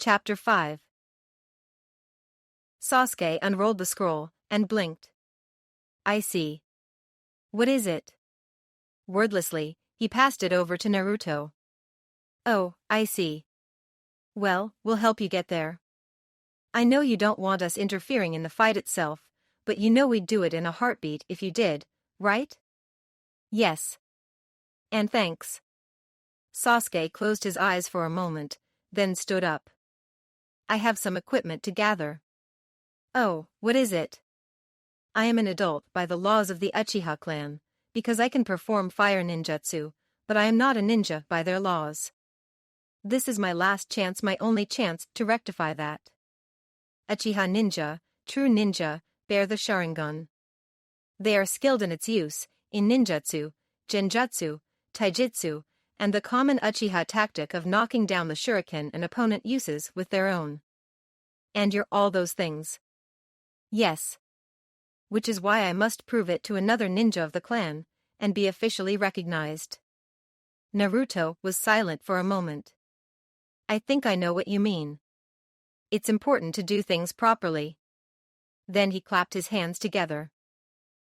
Chapter 5. Sasuke unrolled the scroll and blinked. I see. What is it? Wordlessly, he passed it over to Naruto. Oh, I see. Well, we'll help you get there. I know you don't want us interfering in the fight itself, but you know we'd do it in a heartbeat if you did, right? Yes. And thanks. Sasuke closed his eyes for a moment, then stood up. I have some equipment to gather. Oh, what is it? I am an adult by the laws of the Uchiha clan, because I can perform fire ninjutsu, but I am not a ninja by their laws. This is my last chance, my only chance to rectify that. Uchiha ninja, true ninja, bear the Sharingan. They are skilled in its use, in ninjutsu, genjutsu, taijutsu, and the common Uchiha tactic of knocking down the shuriken an opponent uses with their own. And you're all those things. Yes. Which is why I must prove it to another ninja of the clan, and be officially recognized. Naruto was silent for a moment. I think I know what you mean. It's important to do things properly. Then he clapped his hands together.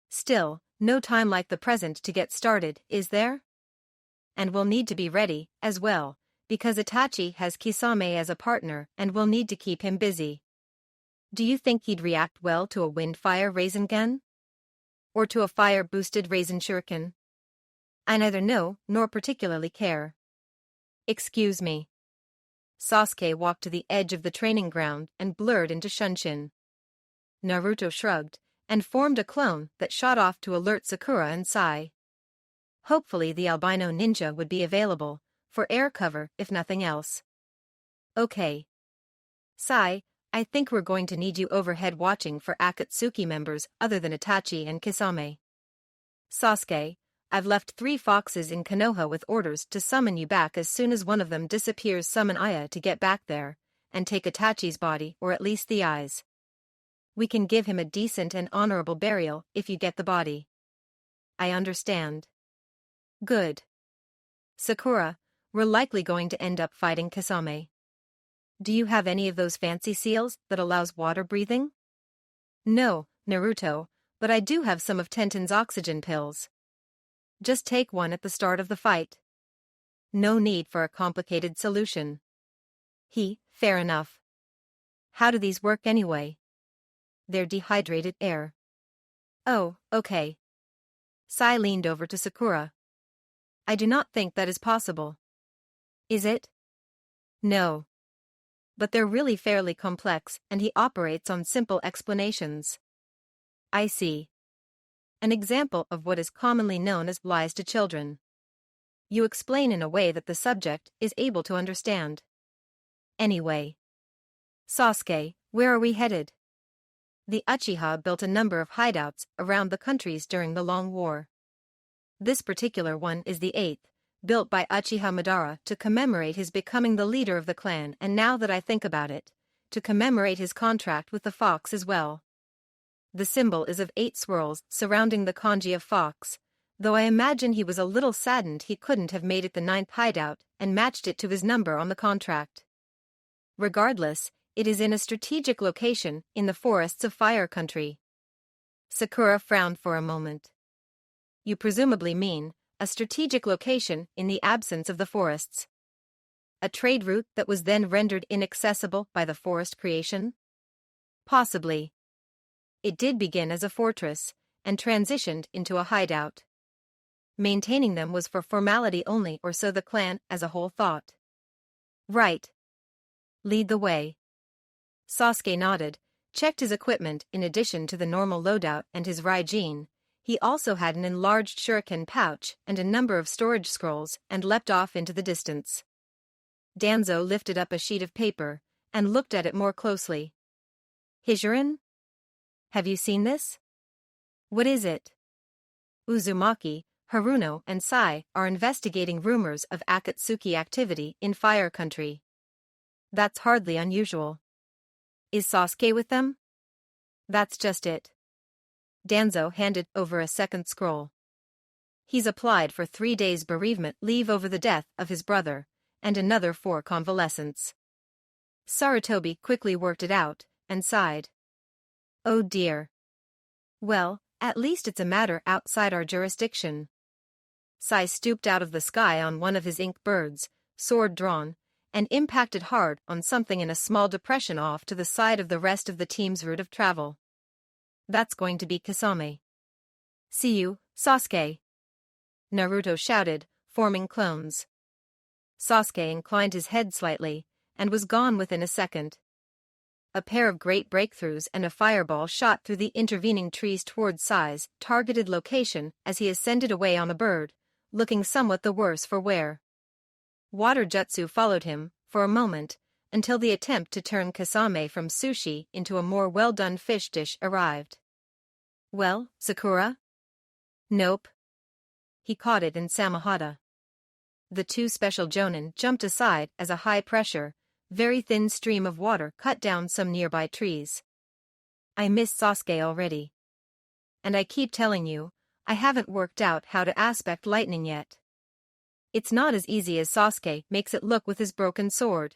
Still, no time like the present to get started, is there? And we'll need to be ready, as well, because Itachi has Kisame as a partner and we'll need to keep him busy. Do you think he'd react well to a wind-fire Rasengan? Or to a fire-boosted Rasen Shuriken? I neither know nor particularly care. Excuse me. Sasuke walked to the edge of the training ground and blurred into Shunshin. Naruto shrugged and formed a clone that shot off to alert Sakura and Sai. Hopefully the albino ninja would be available, for air cover if nothing else. Okay. Sai, I think we're going to need you overhead watching for Akatsuki members other than Itachi and Kisame. Sasuke, I've left 3 foxes in Konoha with orders to summon you back as soon as one of them disappears. Summon Aya to get back there, and take Itachi's body or at least the eyes. We can give him a decent and honorable burial if you get the body. I understand. Good. Sakura, we're likely going to end up fighting Kisame. Do you have any of those fancy seals that allows water breathing? No, Naruto, but I do have some of Tenten's oxygen pills. Just take one at the start of the fight. No need for a complicated solution. Fair enough. How do these work anyway? They're dehydrated air. Oh, okay. Sai leaned over to Sakura. I do not think that is possible. Is it? No. But they're really fairly complex and he operates on simple explanations. I see. An example of what is commonly known as lies to children. You explain in a way that the subject is able to understand. Anyway. Sasuke, where are we headed? The Uchiha built a number of hideouts around the countries during the Long War. This particular one is the 8th, built by Uchiha Madara to commemorate his becoming the leader of the clan, and now that I think about it, to commemorate his contract with the fox as well. The symbol is of 8 swirls surrounding the kanji of fox, though I imagine he was a little saddened he couldn't have made it the 9th hideout and matched it to his number on the contract. Regardless, it is in a strategic location in the forests of Fire Country. Sakura frowned for a moment. You presumably mean a strategic location in the absence of the forests. A trade route that was then rendered inaccessible by the forest creation? Possibly. It did begin as a fortress, and transitioned into a hideout. Maintaining them was for formality only, or so the clan as a whole thought. Right. Lead the way. Sasuke nodded, checked his equipment in addition to the normal loadout and his Raijin. He also had an enlarged shuriken pouch and a number of storage scrolls and leapt off into the distance. Danzo lifted up a sheet of paper and looked at it more closely. Hijurin? Have you seen this? What is it? Uzumaki, Haruno and Sai are investigating rumors of Akatsuki activity in Fire Country. That's hardly unusual. Is Sasuke with them? That's just it. Danzo handed over a second scroll. He's applied for 3 days bereavement leave over the death of his brother, and another for convalescence. Sarutobi quickly worked it out, and sighed. Oh dear. Well, at least it's a matter outside our jurisdiction. Sai stooped out of the sky on one of his ink birds, sword drawn, and impacted hard on something in a small depression off to the side of the rest of the team's route of travel. That's going to be Kisame. See you, Sasuke. Naruto shouted, forming clones. Sasuke inclined his head slightly, and was gone within a second. A pair of great breakthroughs and a fireball shot through the intervening trees towards Sai's targeted location as he ascended away on a bird, looking somewhat the worse for wear. Water jutsu followed him, for a moment, until the attempt to turn Kisame from sushi into a more well-done fish dish arrived. Well, Sakura? Nope. He caught it in Samahata. The two special jonin jumped aside as a high-pressure, very thin stream of water cut down some nearby trees. I miss Sasuke already. And I keep telling you, I haven't worked out how to aspect lightning yet. It's not as easy as Sasuke makes it look with his broken sword.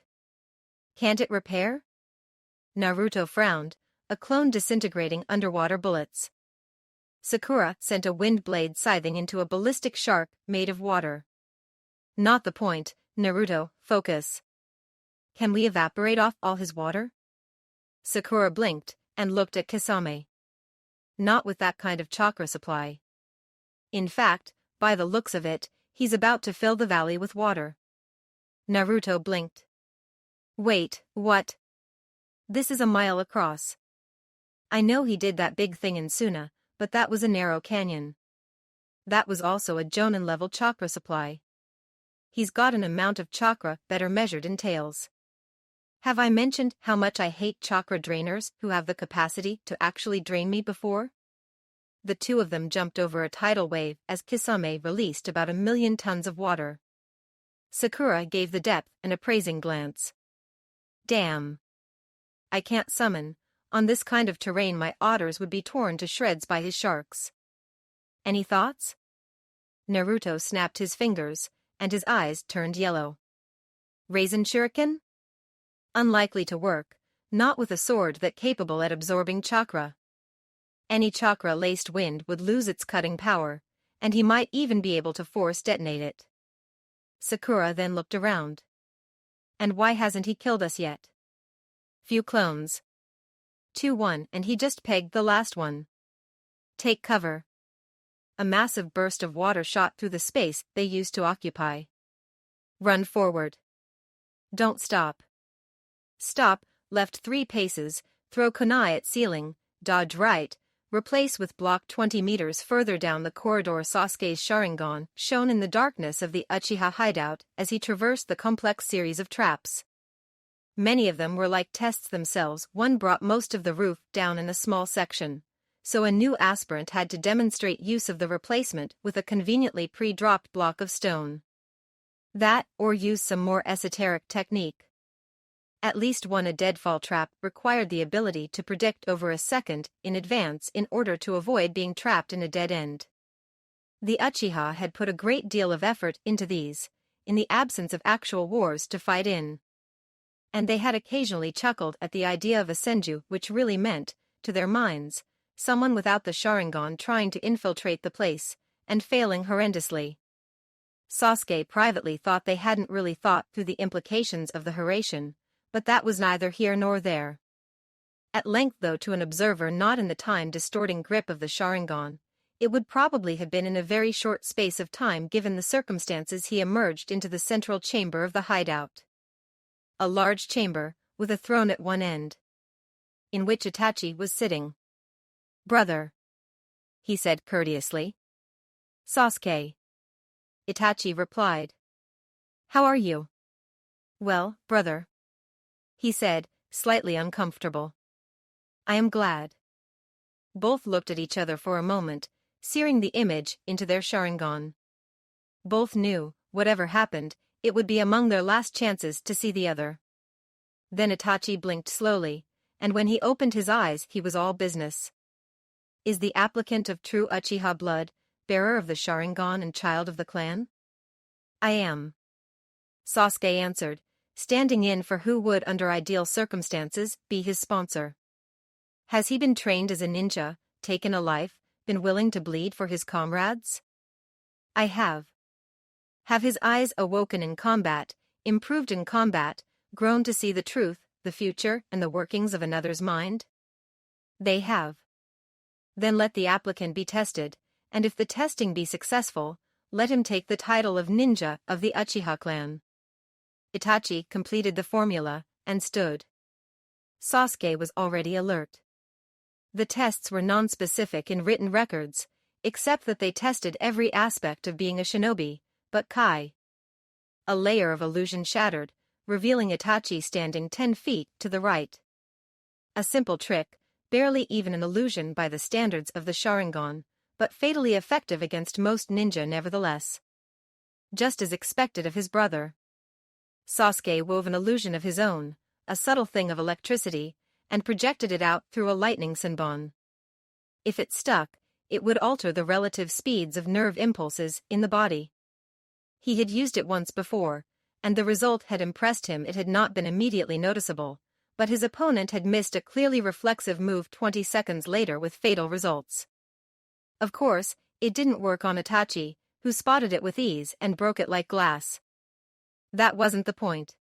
Can't it repair? Naruto frowned, a clone disintegrating underwater bullets. Sakura sent a wind blade scything into a ballistic shark made of water. Not the point, Naruto, focus. Can we evaporate off all his water? Sakura blinked and looked at Kisame. Not with that kind of chakra supply. In fact, by the looks of it, he's about to fill the valley with water. Naruto blinked. Wait, what? This is a mile across. I know he did that big thing in Suna, but that was a narrow canyon. That was also a Jonin-level chakra supply. He's got an amount of chakra better measured in tails. Have I mentioned how much I hate chakra drainers who have the capacity to actually drain me before? The two of them jumped over a tidal wave as Kisame released about 1,000,000 tons of water. Sakura gave the depth an appraising glance. Damn. I can't summon. On this kind of terrain my otters would be torn to shreds by his sharks. Any thoughts? Naruto snapped his fingers, and his eyes turned yellow. Raisin shuriken? Unlikely to work, not with a sword that's capable at absorbing chakra. Any chakra-laced wind would lose its cutting power, and he might even be able to force detonate it. Sakura then looked around. And why hasn't he killed us yet? Few clones. 2-1 and he just pegged the last one. Take cover. A massive burst of water shot through the space they used to occupy. Run forward. Don't stop. Stop, left 3 paces, throw kunai at ceiling, dodge right, replace with block 20 meters further down the corridor. Sasuke's Sharingan shone in the darkness of the Uchiha hideout as he traversed the complex series of traps. Many of them were like tests themselves. One brought most of the roof down in a small section, so a new aspirant had to demonstrate use of the replacement with a conveniently pre-dropped block of stone. That, or use some more esoteric technique. At least one a deadfall trap required the ability to predict over a second in advance in order to avoid being trapped in a dead end. The Uchiha had put a great deal of effort into these, in the absence of actual wars to fight in. And they had occasionally chuckled at the idea of a senju, which really meant, to their minds, someone without the Sharingan trying to infiltrate the place, and failing horrendously. Sasuke privately thought they hadn't really thought through the implications of the Hiraishin, but that was neither here nor there. At length, though, to an observer not in the time-distorting grip of the Sharingan, it would probably have been in a very short space of time given the circumstances. He emerged into the central chamber of the hideout. A large chamber, with a throne at one end, in which Itachi was sitting. "Brother," he said courteously. "Sasuke," Itachi replied. "How are you?" "Well, brother," he said, slightly uncomfortable. "I am glad." Both looked at each other for a moment, searing the image into their Sharingan. Both knew, whatever happened, it would be among their last chances to see the other. Then Itachi blinked slowly, and when he opened his eyes he was all business. "Is the applicant of true Uchiha blood, bearer of the Sharingan and child of the clan?" "I am," Sasuke answered, standing in for who would, under ideal circumstances, be his sponsor. Has he been trained as a ninja, taken a life, been willing to bleed for his comrades? I have. Have his eyes awoken in combat, improved in combat, grown to see the truth, the future, and the workings of another's mind? They have. Then let the applicant be tested, and if the testing be successful, let him take the title of ninja of the Uchiha clan. Itachi completed the formula, and stood. Sasuke was already alert. The tests were non-specific in written records, except that they tested every aspect of being a shinobi, but Kai. A layer of illusion shattered, revealing Itachi standing 10 feet to the right. A simple trick, barely even an illusion by the standards of the Sharingan, but fatally effective against most ninja nevertheless. Just as expected of his brother. Sasuke wove an illusion of his own, a subtle thing of electricity, and projected it out through a lightning senbon. If it stuck, it would alter the relative speeds of nerve impulses in the body. He had used it once before, and the result had impressed him. It had not been immediately noticeable, but his opponent had missed a clearly reflexive move 20 seconds later with fatal results. Of course, it didn't work on Itachi, who spotted it with ease and broke it like glass. That wasn't the point.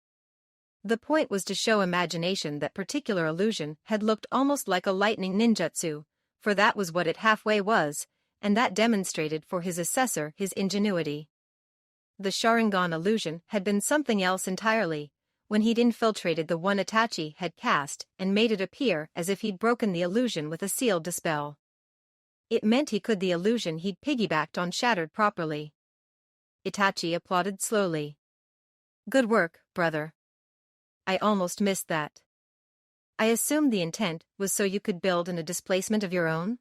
The point was to show imagination that particular illusion had looked almost like a lightning ninjutsu, for that was what it halfway was, and that demonstrated for his assessor his ingenuity. The Sharingan illusion had been something else entirely, when he'd infiltrated the one Itachi had cast and made it appear as if he'd broken the illusion with a sealed dispel. It meant he could the illusion he'd piggybacked on shattered properly. Itachi applauded slowly. Good work, brother. I almost missed that. I assumed the intent was so you could build in a displacement of your own?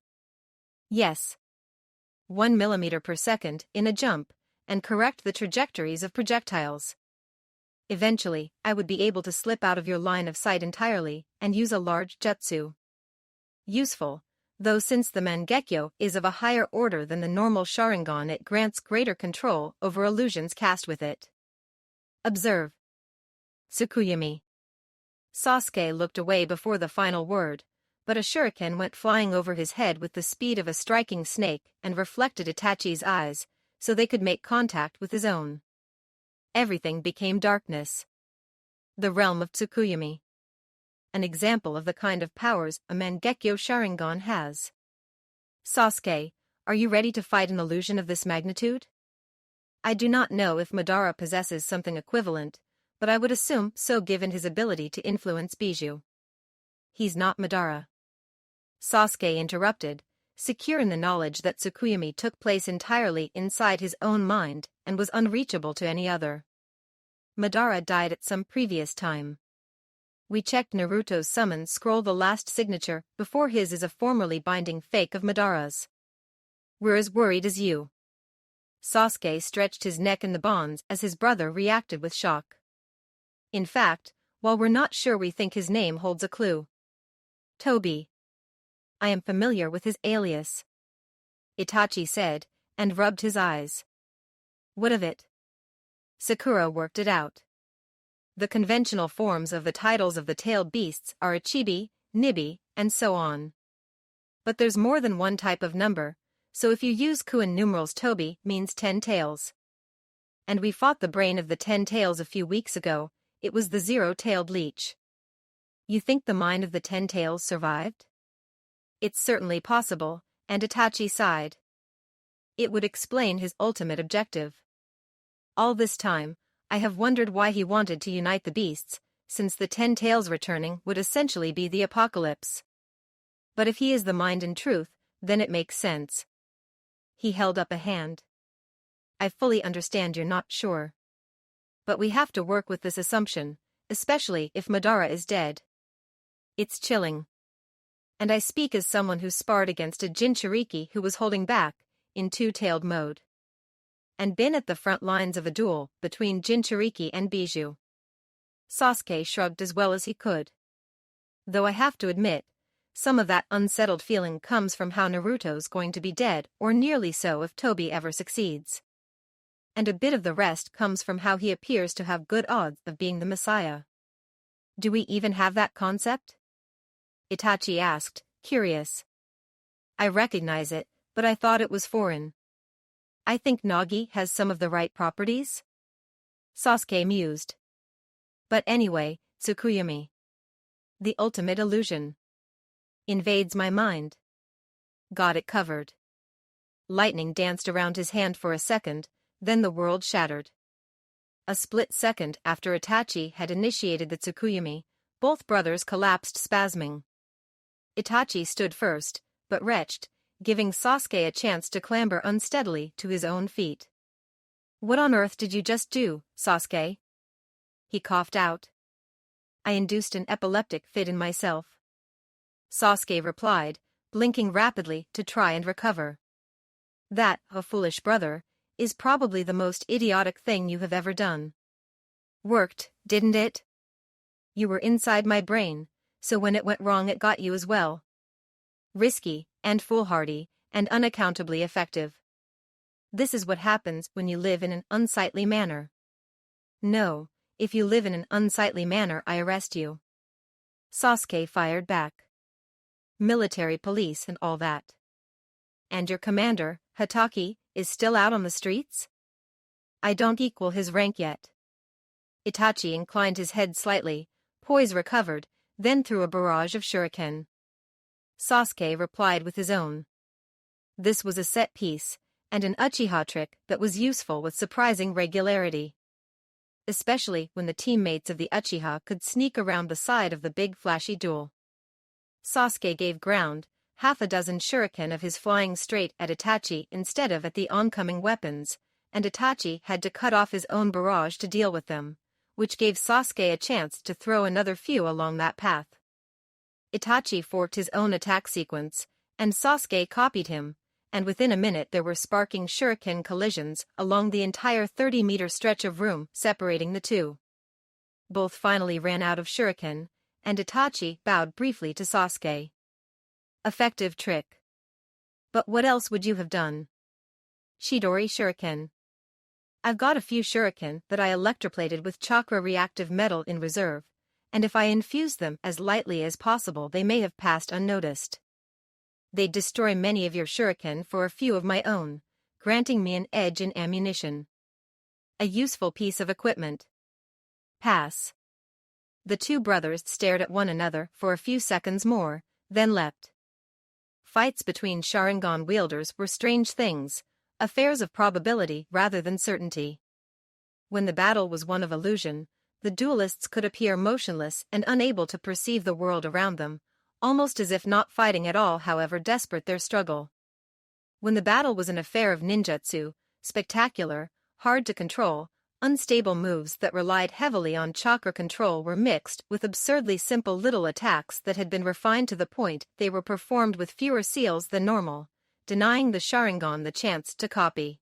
Yes. 1 millimeter per second in a jump, and correct the trajectories of projectiles. Eventually, I would be able to slip out of your line of sight entirely and use a large jutsu. Useful, though since the Mangekyo is of a higher order than the normal Sharingan, it grants greater control over illusions cast with it. Observe. Tsukuyami. Sasuke looked away before the final word, but a shuriken went flying over his head with the speed of a striking snake and reflected Itachi's eyes, so they could make contact with his own. Everything became darkness. The realm of Tsukuyami. An example of the kind of powers a Mangekyo Sharingan has. Sasuke, are you ready to fight an illusion of this magnitude? I do not know if Madara possesses something equivalent, but I would assume so given his ability to influence Bijou. He's not Madara. Sasuke interrupted, secure in the knowledge that Tsukuyami took place entirely inside his own mind and was unreachable to any other. Madara died at some previous time. We checked Naruto's summon scroll. The last signature before his is a formerly binding fake of Madara's. We're as worried as you. Sasuke stretched his neck in the bonds as his brother reacted with shock. In fact, while we're not sure, we think his name holds a clue. Toby. I am familiar with his alias. Itachi said, and rubbed his eyes. What of it? Sakura worked it out. The conventional forms of the titles of the tailed beasts are Ichibi, Nibi, and so on. But there's more than one type of number, so if you use Kuan numerals, Toby means 10 tails. And we fought the brain of the 10 tails a few weeks ago. It was the 0-tailed leech. You think the mind of the 10 tails survived? It's certainly possible, and Itachi sighed. It would explain his ultimate objective. All this time, I have wondered why he wanted to unite the beasts, since the 10 tails returning would essentially be the apocalypse. But if he is the mind in truth, then it makes sense. He held up a hand. I fully understand you're not sure. But we have to work with this assumption, especially if Madara is dead. It's chilling. And I speak as someone who sparred against a Jinchuriki who was holding back, in 2-tailed mode. And been at the front lines of a duel between Jinchuriki and Bijou. Sasuke shrugged as well as he could. Though I have to admit, some of that unsettled feeling comes from how Naruto's going to be dead or nearly so if Toby ever succeeds. and a bit of the rest comes from how he appears to have good odds of being the Messiah. Do we even have that concept? Itachi asked, curious. I recognize it, but I thought it was foreign. I think Nagi has some of the right properties? Sasuke mused. But anyway, Tsukuyomi. The ultimate illusion. Invades my mind. Got it covered. Lightning danced around his hand for a second, then the world shattered. A split second after Itachi had initiated the Tsukuyomi, both brothers collapsed spasming. Itachi stood first, but retched, giving Sasuke a chance to clamber unsteadily to his own feet. What on earth did you just do, Sasuke? He coughed out. I induced an epileptic fit in myself. Sasuke replied, blinking rapidly to try and recover. That, a foolish brother, is probably the most idiotic thing you have ever done. Worked, didn't it? You were inside my brain, so when it went wrong it got you as well. Risky, and foolhardy, and unaccountably effective. This is what happens when you live in an unsightly manner. No, if you live in an unsightly manner I arrest you. Sasuke fired back. Military police and all that. And your commander, Hatake, is still out on the streets? I don't equal his rank yet. Itachi inclined his head slightly, poise recovered, then threw a barrage of shuriken. Sasuke replied with his own. This was a set piece, and an Uchiha trick that was useful with surprising regularity. Especially when the teammates of the Uchiha could sneak around the side of the big flashy duel. Sasuke gave ground, half a dozen shuriken of his flying straight at Itachi instead of at the oncoming weapons, and Itachi had to cut off his own barrage to deal with them, which gave Sasuke a chance to throw another few along that path. Itachi forked his own attack sequence, and Sasuke copied him, and within a minute there were sparking shuriken collisions along the entire 30-meter stretch of room separating the two. Both finally ran out of shuriken, and Itachi bowed briefly to Sasuke. Effective trick. But what else would you have done? Chidori shuriken. I've got a few shuriken that I electroplated with chakra-reactive metal in reserve, and if I infused them as lightly as possible they may have passed unnoticed. They'd destroy many of your shuriken for a few of my own, granting me an edge in ammunition. A useful piece of equipment. Pass. The two brothers stared at one another for a few seconds more, then leapt. Fights between Sharingan wielders were strange things, affairs of probability rather than certainty. When the battle was one of illusion, the duelists could appear motionless and unable to perceive the world around them, almost as if not fighting at all however desperate their struggle. When the battle was an affair of ninjutsu, spectacular, hard to control, unstable moves that relied heavily on chakra control were mixed with absurdly simple little attacks that had been refined to the point they were performed with fewer seals than normal, denying the Sharingan the chance to copy.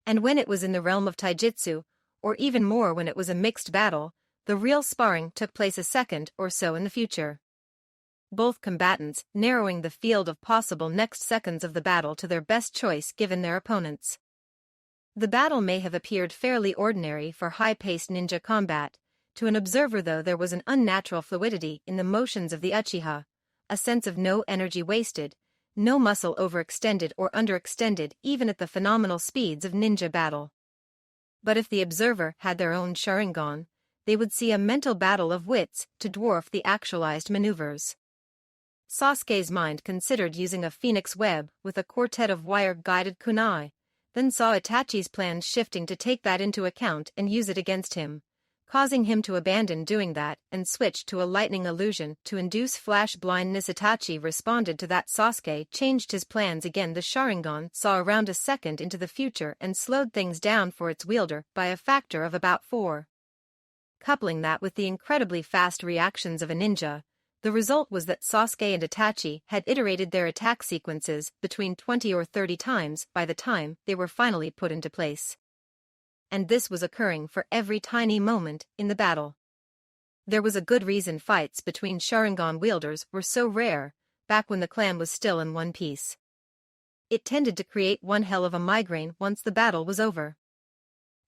And when it was in the realm of taijutsu, or even more when it was a mixed battle, the real sparring took place a second or so in the future. Both combatants narrowing the field of possible next seconds of the battle to their best choice given their opponents. The battle may have appeared fairly ordinary for high-paced ninja combat. To an observer though there was an unnatural fluidity in the motions of the Uchiha, a sense of no energy wasted, no muscle overextended or underextended even at the phenomenal speeds of ninja battle. But if the observer had their own Sharingan, they would see a mental battle of wits to dwarf the actualized maneuvers. Sasuke's mind considered using a phoenix web with a quartet of wire-guided kunai, then saw Itachi's plans shifting to take that into account and use it against him, causing him to abandon doing that and switch to a lightning illusion to induce flash blindness. Itachi responded to that. Sasuke changed his plans again. The Sharingan saw around a second into the future and slowed things down for its wielder by a factor of about 4. Coupling that with the incredibly fast reactions of a ninja, the result was that Sasuke and Itachi had iterated their attack sequences between 20 or 30 times by the time they were finally put into place. And this was occurring for every tiny moment in the battle. There was a good reason fights between Sharingan wielders were so rare, back when the clan was still in one piece. It tended to create one hell of a migraine once the battle was over.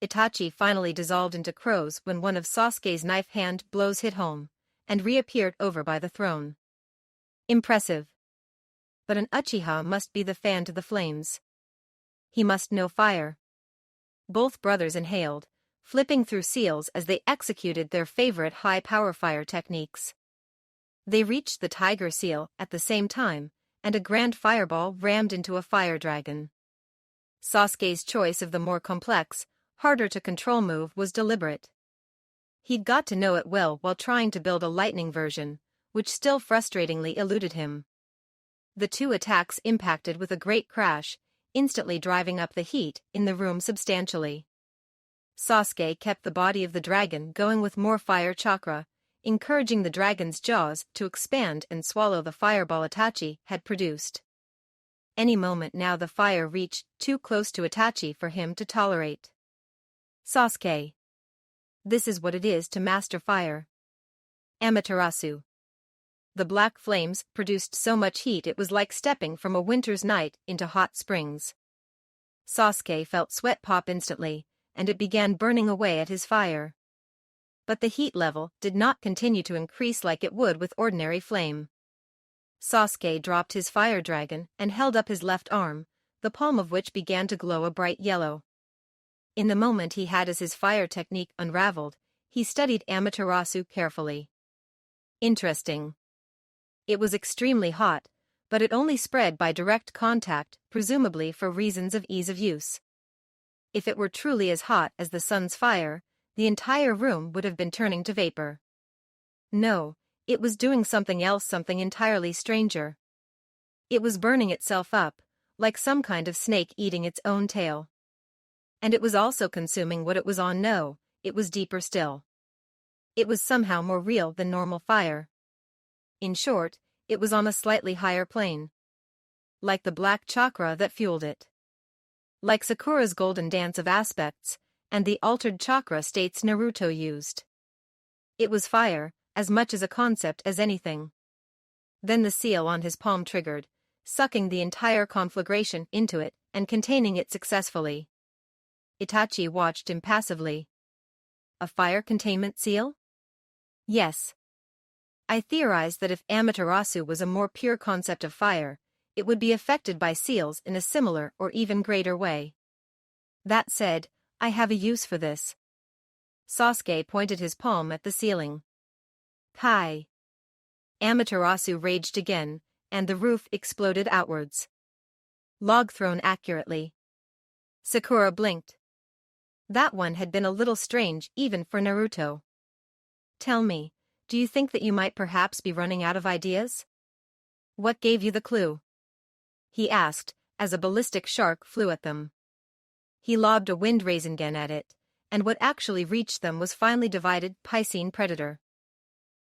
Itachi finally dissolved into crows when one of Sasuke's knife hand blows hit home, and reappeared over by the throne. Impressive. But an Uchiha must be the fan to the flames. He must know fire. Both brothers inhaled, flipping through seals as they executed their favorite high-power fire techniques. They reached the tiger seal at the same time, and a grand fireball rammed into a fire dragon. Sasuke's choice of the more complex, harder-to-control move was deliberate. He'd got to know it well while trying to build a lightning version, which still frustratingly eluded him. The two attacks impacted with a great crash, instantly driving up the heat in the room substantially. Sasuke kept the body of the dragon going with more fire chakra, encouraging the dragon's jaws to expand and swallow the fireball Itachi had produced. Any moment now the fire reached too close to Itachi for him to tolerate. Sasuke. This is what it is to master fire. Amaterasu. The black flames produced so much heat it was like stepping from a winter's night into hot springs. Sasuke felt sweat pop instantly, and it began burning away at his fire. But the heat level did not continue to increase like it would with ordinary flame. Sasuke dropped his fire dragon and held up his left arm, the palm of which began to glow a bright yellow. In the moment he had as his fire technique unraveled, he studied Amaterasu carefully. Interesting. It was extremely hot, but it only spread by direct contact, presumably for reasons of ease of use. If it were truly as hot as the sun's fire, the entire room would have been turning to vapor. No, it was doing something else, something entirely stranger. It was burning itself up, like some kind of snake eating its own tail. And it was also consuming what it was on. No, it was deeper still. It was somehow more real than normal fire. In short, it was on a slightly higher plane. Like the black chakra that fueled it. Like Sakura's golden dance of aspects, and the altered chakra states Naruto used. It was fire, as much as a concept as anything. Then the seal on his palm triggered, sucking the entire conflagration into it and containing it successfully. Itachi watched impassively. A fire containment seal? Yes. I theorized that if Amaterasu was a more pure concept of fire, it would be affected by seals in a similar or even greater way. That said, I have a use for this. Sasuke pointed his palm at the ceiling. Kai. Amaterasu raged again, and the roof exploded outwards. Log thrown accurately. Sakura blinked. That one had been a little strange even for Naruto. Tell me, do you think that you might perhaps be running out of ideas? What gave you the clue? He asked, as a ballistic shark flew at them. He lobbed a wind Rasengan at it, and what actually reached them was finely divided Piscine predator.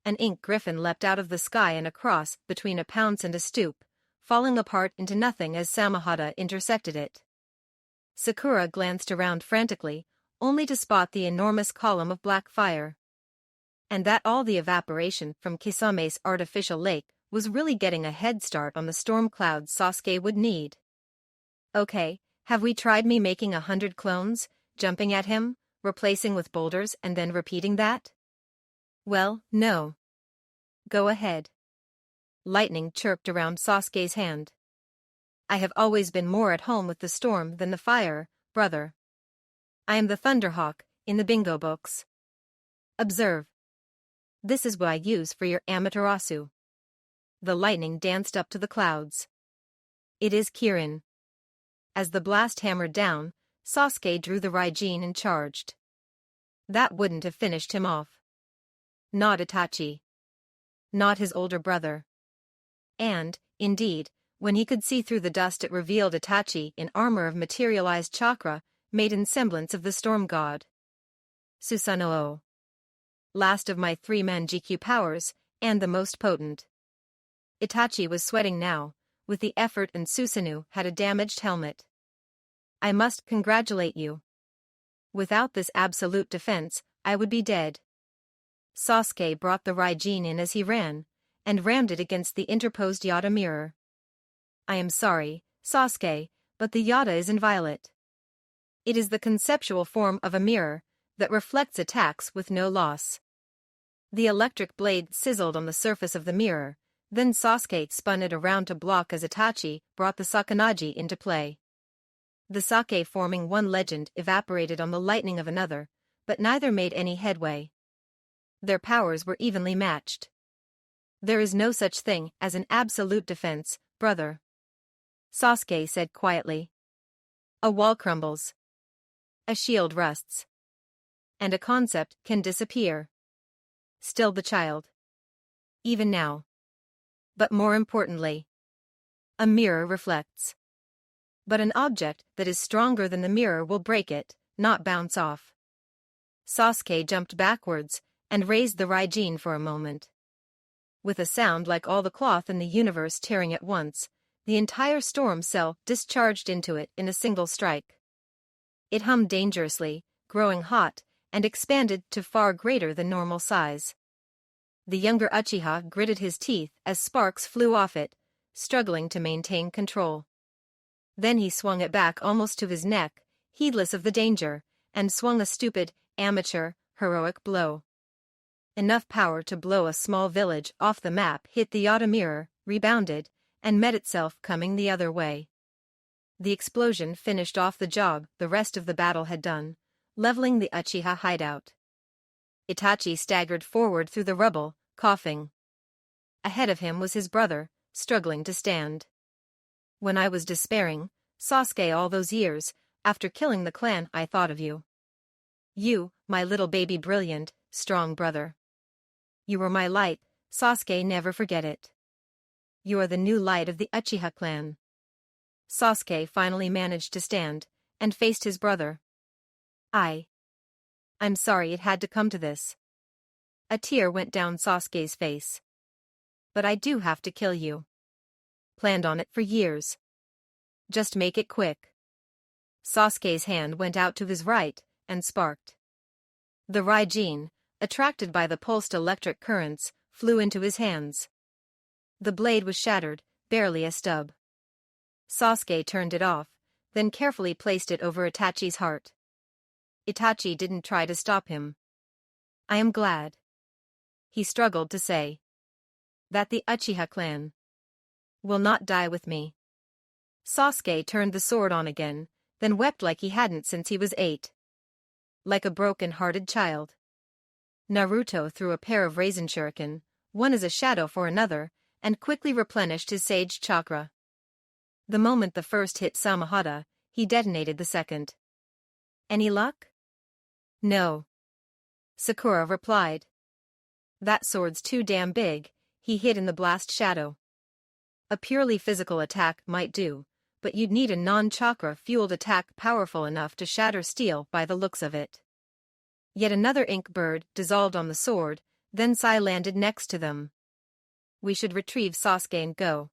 An ink griffin leapt out of the sky and across between a pounce and a stoop, falling apart into nothing as Samahata intersected it. Sakura glanced around frantically, only to spot the enormous column of black fire. And that all the evaporation from Kisame's artificial lake was really getting a head start on the storm clouds Sasuke would need. Okay, have we tried me making 100 clones, jumping at him, replacing with boulders and then repeating that? Well, no. Go ahead. Lightning chirped around Sasuke's hand. I have always been more at home with the storm than the fire, brother. I am the Thunderhawk in the bingo books. Observe. This is what I use for your Amaterasu. The lightning danced up to the clouds. It is Kirin. As the blast hammered down, Sasuke drew the Raijin and charged. That wouldn't have finished him off. Not Itachi. Not his older brother. And, indeed, when he could see through the dust it revealed Itachi in armor of materialized chakra, made in semblance of the storm god. Susanoo. Last of my 3 Manjikyu powers, and the most potent. Itachi was sweating now, with the effort, and Susanoo had a damaged helmet. I must congratulate you. Without this absolute defense, I would be dead. Sasuke brought the Raijin in as he ran, and rammed it against the interposed Yada mirror. I am sorry, Sasuke, but the Yada is inviolate. It is the conceptual form of a mirror that reflects attacks with no loss. The electric blade sizzled on the surface of the mirror, then Sasuke spun it around to block as Itachi brought the Sakonagi into play. The sake forming one legend evaporated on the lightning of another, but neither made any headway. Their powers were evenly matched. There is no such thing as an absolute defense, brother, Sasuke said quietly. A wall crumbles. A shield rusts. And a concept can disappear. Still the child. Even now. But more importantly, a mirror reflects. But an object that is stronger than the mirror will break it, not bounce off. Sasuke jumped backwards and raised the Raijin for a moment. With a sound like all the cloth in the universe tearing at once, the entire storm cell discharged into it in a single strike. It hummed dangerously, growing hot, and expanded to far greater than normal size. The younger Uchiha gritted his teeth as sparks flew off it, struggling to maintain control. Then he swung it back almost to his neck, heedless of the danger, and swung a stupid, amateur, heroic blow. Enough power to blow a small village off the map hit the Yata mirror, rebounded, and met itself coming the other way. The explosion finished off the job the rest of the battle had done, leveling the Uchiha hideout. Itachi staggered forward through the rubble, coughing. Ahead of him was his brother, struggling to stand. When I was despairing, Sasuke, all those years, after killing the clan, I thought of you. You, my little baby brilliant, strong brother. You were my light, Sasuke, never forget it. You are the new light of the Uchiha clan. Sasuke finally managed to stand, and faced his brother. I'm sorry it had to come to this. A tear went down Sasuke's face. But I do have to kill you. Planned on it for years. Just make it quick. Sasuke's hand went out to his right, and sparked. The Raijin, attracted by the pulsed electric currents, flew into his hands. The blade was shattered, barely a stub. Sasuke turned it off, then carefully placed it over Itachi's heart. Itachi didn't try to stop him. I am glad. He struggled to say. That the Uchiha clan will not die with me. Sasuke turned the sword on again, then wept like he hadn't since he was 8. Like a broken-hearted child. Naruto threw a pair of raisin shuriken, one as a shadow for another, and quickly replenished his sage chakra. The moment the first hit Samahata, he detonated the second. Any luck? No. Sakura replied. That sword's too damn big, he hid in the blast shadow. A purely physical attack might do, but you'd need a non-chakra-fueled attack powerful enough to shatter steel by the looks of it. Yet another ink bird dissolved on the sword, then Sai landed next to them. We should retrieve Sasuke and go.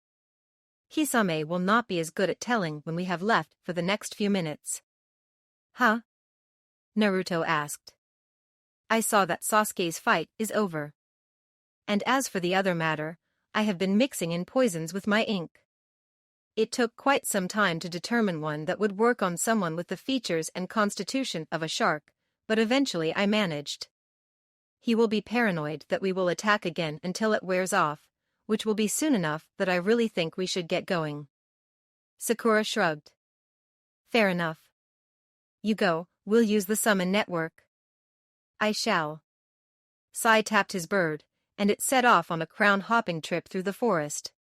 Hisame will not be as good at telling when we have left for the next few minutes. Huh? Naruto asked. I saw that Sasuke's fight is over. And as for the other matter, I have been mixing in poisons with my ink. It took quite some time to determine one that would work on someone with the features and constitution of a shark, but eventually I managed. He will be paranoid that we will attack again until it wears off, which will be soon enough that I really think we should get going. Sakura shrugged. Fair enough. You go, we'll use the summon network. I shall. Sai tapped his bird, and it set off on a crown-hopping trip through the forest.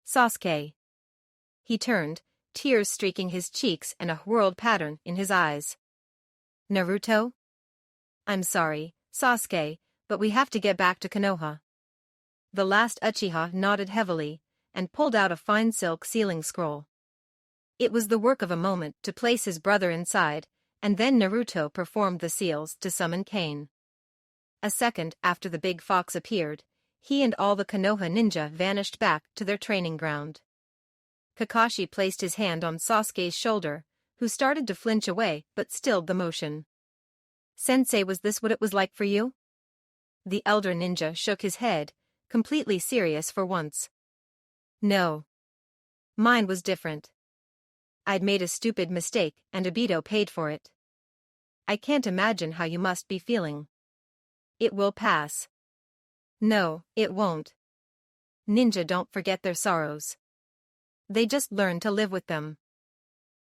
Sasuke. He turned, tears streaking his cheeks and a whorled pattern in his eyes. Naruto? I'm sorry, Sasuke, but we have to get back to Konoha. The last Uchiha nodded heavily, and pulled out a fine silk sealing scroll. It was the work of a moment to place his brother inside, and then Naruto performed the seals to summon Kane. A second after the big fox appeared, he and all the Konoha ninja vanished back to their training ground. Kakashi placed his hand on Sasuke's shoulder, who started to flinch away but stilled the motion. Sensei, was this what it was like for you? The elder ninja shook his head, completely serious for once. No. Mine was different. I'd made a stupid mistake and Obito paid for it. I can't imagine how you must be feeling. It will pass. No, it won't. Ninja don't forget their sorrows. They just learn to live with them.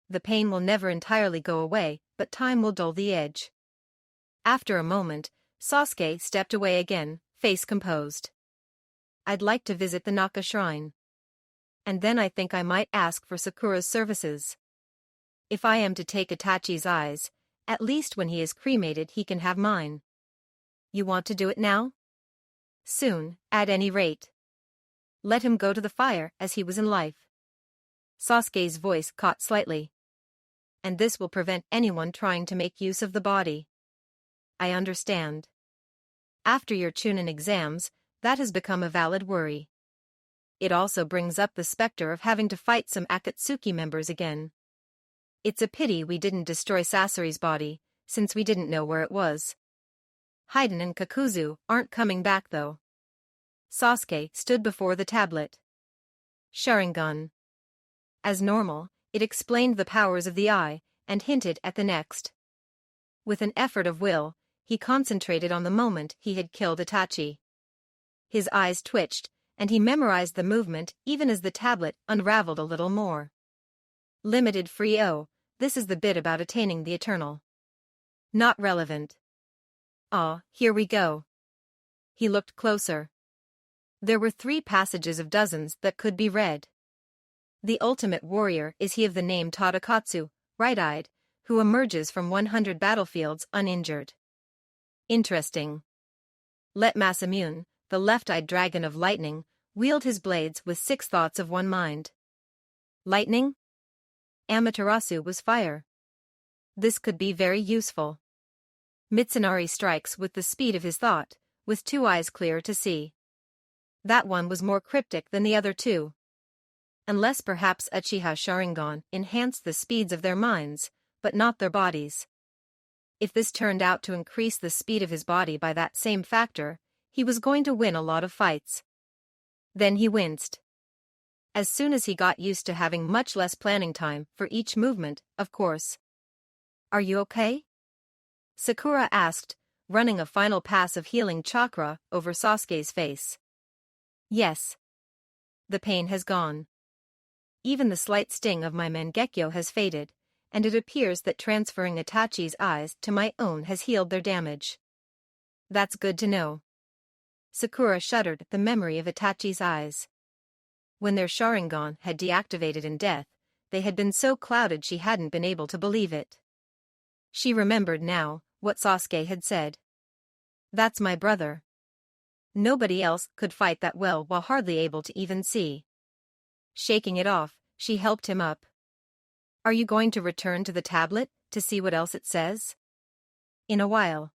The pain will never entirely go away, but time will dull the edge. After a moment, Sasuke stepped away again, face composed. I'd like to visit the Naka shrine. And then I think I might ask for Sakura's services. If I am to take Itachi's eyes, at least when he is cremated he can have mine. You want to do it now? Soon, at any rate. Let him go to the fire as he was in life. Sasuke's voice caught slightly. And this will prevent anyone trying to make use of the body. I understand. After your Chunin exams, that has become a valid worry. It also brings up the specter of having to fight some Akatsuki members again. It's a pity we didn't destroy Sasori's body, since we didn't know where it was. Haiden and Kakuzu aren't coming back though. Sasuke stood before the tablet. Sharingan. As normal, it explained the powers of the eye, and hinted at the next. With an effort of will, he concentrated on the moment he had killed Itachi. His eyes twitched, and he memorized the movement even as the tablet unraveled a little more. Limited free O, this is the bit about attaining the eternal. Not relevant. Ah, here we go. He looked closer. There were 3 passages of dozens that could be read. The ultimate warrior is he of the name Tadakatsu, right-eyed, who emerges from 100 battlefields uninjured. Interesting. Let Masamune, the left-eyed dragon of lightning, wield his blades with 6 thoughts of one mind. Lightning? Amaterasu was fire. This could be very useful. Mitsunari strikes with the speed of his thought, with 2 eyes clear to see. That one was more cryptic than the other 2. Unless perhaps Uchiha Sharingan enhanced the speeds of their minds, but not their bodies. If this turned out to increase the speed of his body by that same factor, he was going to win a lot of fights. Then he winced. As soon as he got used to having much less planning time for each movement, of course. Are you okay? Sakura asked, running a final pass of healing chakra over Sasuke's face. Yes. The pain has gone. Even the slight sting of my Mangekyo has faded, and it appears that transferring Itachi's eyes to my own has healed their damage. That's good to know. Sakura shuddered at the memory of Itachi's eyes. When their Sharingan had deactivated in death, they had been so clouded she hadn't been able to believe it. She remembered now what Sasuke had said. That's my brother. Nobody else could fight that well while hardly able to even see. Shaking it off, she helped him up. Are you going to return to the tablet to see what else it says? In a while.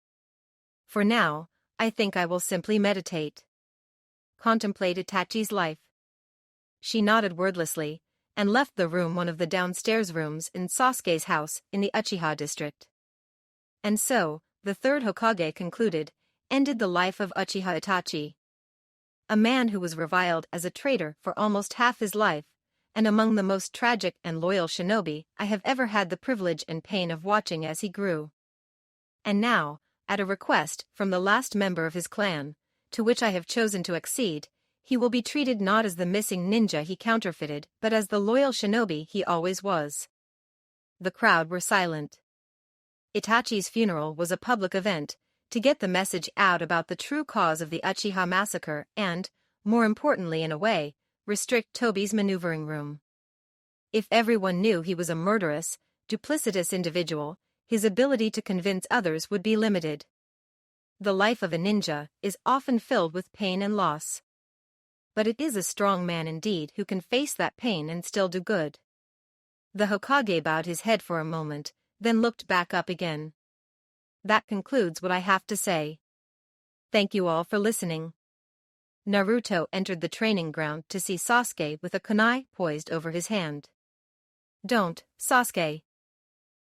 For now, I think I will simply meditate. Contemplate Itachi's life. She nodded wordlessly, and left the room, one of the downstairs rooms in Sasuke's house in the Uchiha district. And so, the 3rd Hokage concluded, ended the life of Uchiha Itachi. A man who was reviled as a traitor for almost half his life, and among the most tragic and loyal shinobi I have ever had the privilege and pain of watching as he grew. And now, at a request from the last member of his clan, to which I have chosen to accede, he will be treated not as the missing ninja he counterfeited but as the loyal shinobi he always was. The crowd were silent. Itachi's funeral was a public event, to get the message out about the true cause of the Uchiha massacre and, more importantly in a way, restrict Tobi's maneuvering room. If everyone knew he was a murderous, duplicitous individual, his ability to convince others would be limited. The life of a ninja is often filled with pain and loss. But it is a strong man indeed who can face that pain and still do good. The Hokage bowed his head for a moment, then looked back up again. That concludes what I have to say. Thank you all for listening. Naruto entered the training ground to see Sasuke with a kunai poised over his hand. Don't, Sasuke.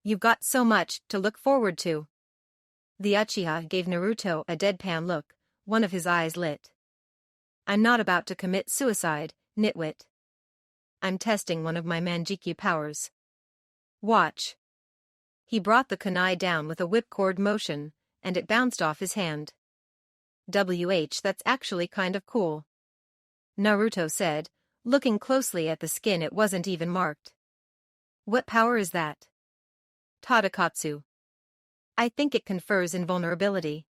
You've got so much to look forward to. The Uchiha gave Naruto a deadpan look, one of his eyes lit. I'm not about to commit suicide, nitwit. I'm testing one of my Manjiki powers. Watch. He brought the kunai down with a whipcord motion, and it bounced off his hand. That's actually kind of cool. Naruto said, looking closely at the skin. It wasn't even marked. What power is that? Tadakatsu. I think it confers invulnerability.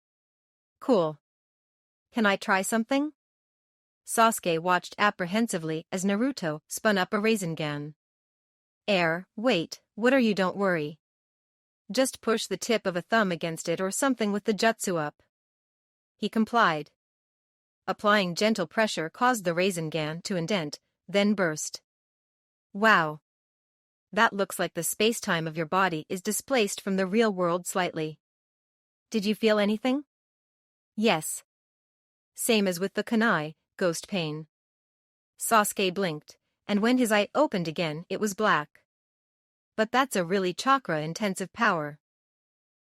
Cool. Can I try something? Sasuke watched apprehensively as Naruto spun up a Rasengan. Wait, what are you? Don't worry. Just push the tip of a thumb against it or something with the jutsu up. He complied. Applying gentle pressure caused the Rasengan to indent, then burst. Wow. That looks like the space-time of your body is displaced from the real world slightly. Did you feel anything? Yes. Same as with the kunai, ghost pain. Sasuke blinked, and when his eye opened again it was black. But that's a really chakra-intensive power.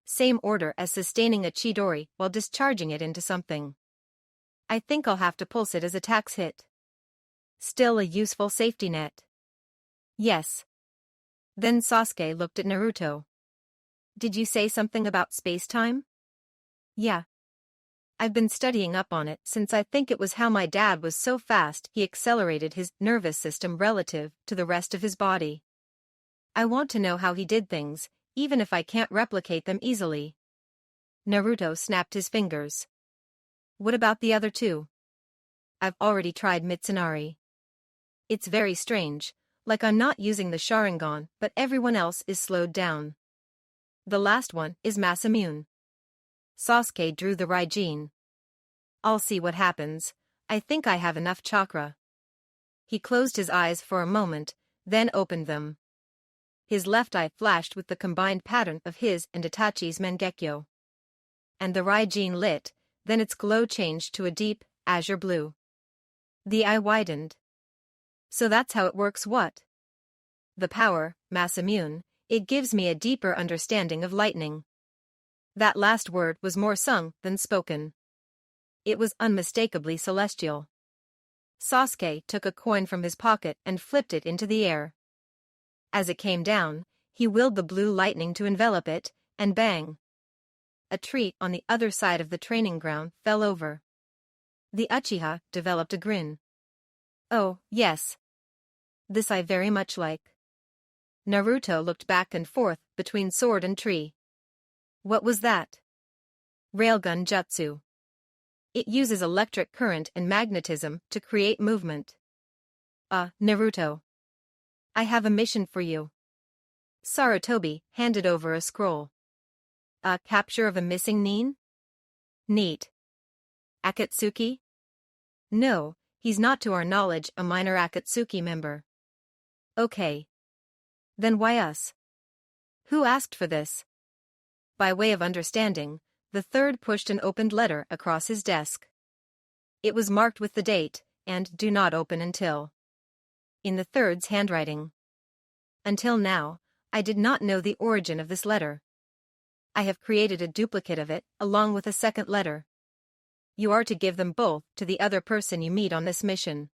Same order as sustaining a Chidori while discharging it into something. I think I'll have to pulse it as a tax hit. Still a useful safety net. Yes. Then Sasuke looked at Naruto. Did you say something about space-time? Yeah. I've been studying up on it since I think it was how my dad was so fast he accelerated his nervous system relative to the rest of his body. I want to know how he did things, even if I can't replicate them easily. Naruto snapped his fingers. What about the other two? I've already tried Mitsunari. It's very strange, like I'm not using the Sharingan but everyone else is slowed down. The last one is mass immune. Sasuke drew the Raijin. I'll see what happens. I think I have enough chakra. He closed his eyes for a moment, then opened them. His left eye flashed with the combined pattern of his and Itachi's Mangekyo. And the Raijin lit, then its glow changed to a deep, azure blue. The eye widened. So that's how it works. What? The power, mass immune, it gives me a deeper understanding of lightning. That last word was more sung than spoken. It was unmistakably celestial. Sasuke took a coin from his pocket and flipped it into the air. As it came down, he willed the blue lightning to envelop it, and bang! A tree on the other side of the training ground fell over. The Uchiha developed a grin. Oh, yes. This I very much like. Naruto looked back and forth between sword and tree. What was that? Railgun jutsu. It uses electric current and magnetism to create movement. Naruto. I have a mission for you. Sarutobi handed over a scroll. Capture of a missing nin? Neat. Akatsuki? No, he's not to our knowledge a minor Akatsuki member. Okay. Then why us? Who asked for this? By way of understanding, the third pushed an opened letter across his desk. It was marked with the date, and do not open until. In the third's handwriting. Until now, I did not know the origin of this letter. I have created a duplicate of it, along with a second letter. You are to give them both to the other person you meet on this mission.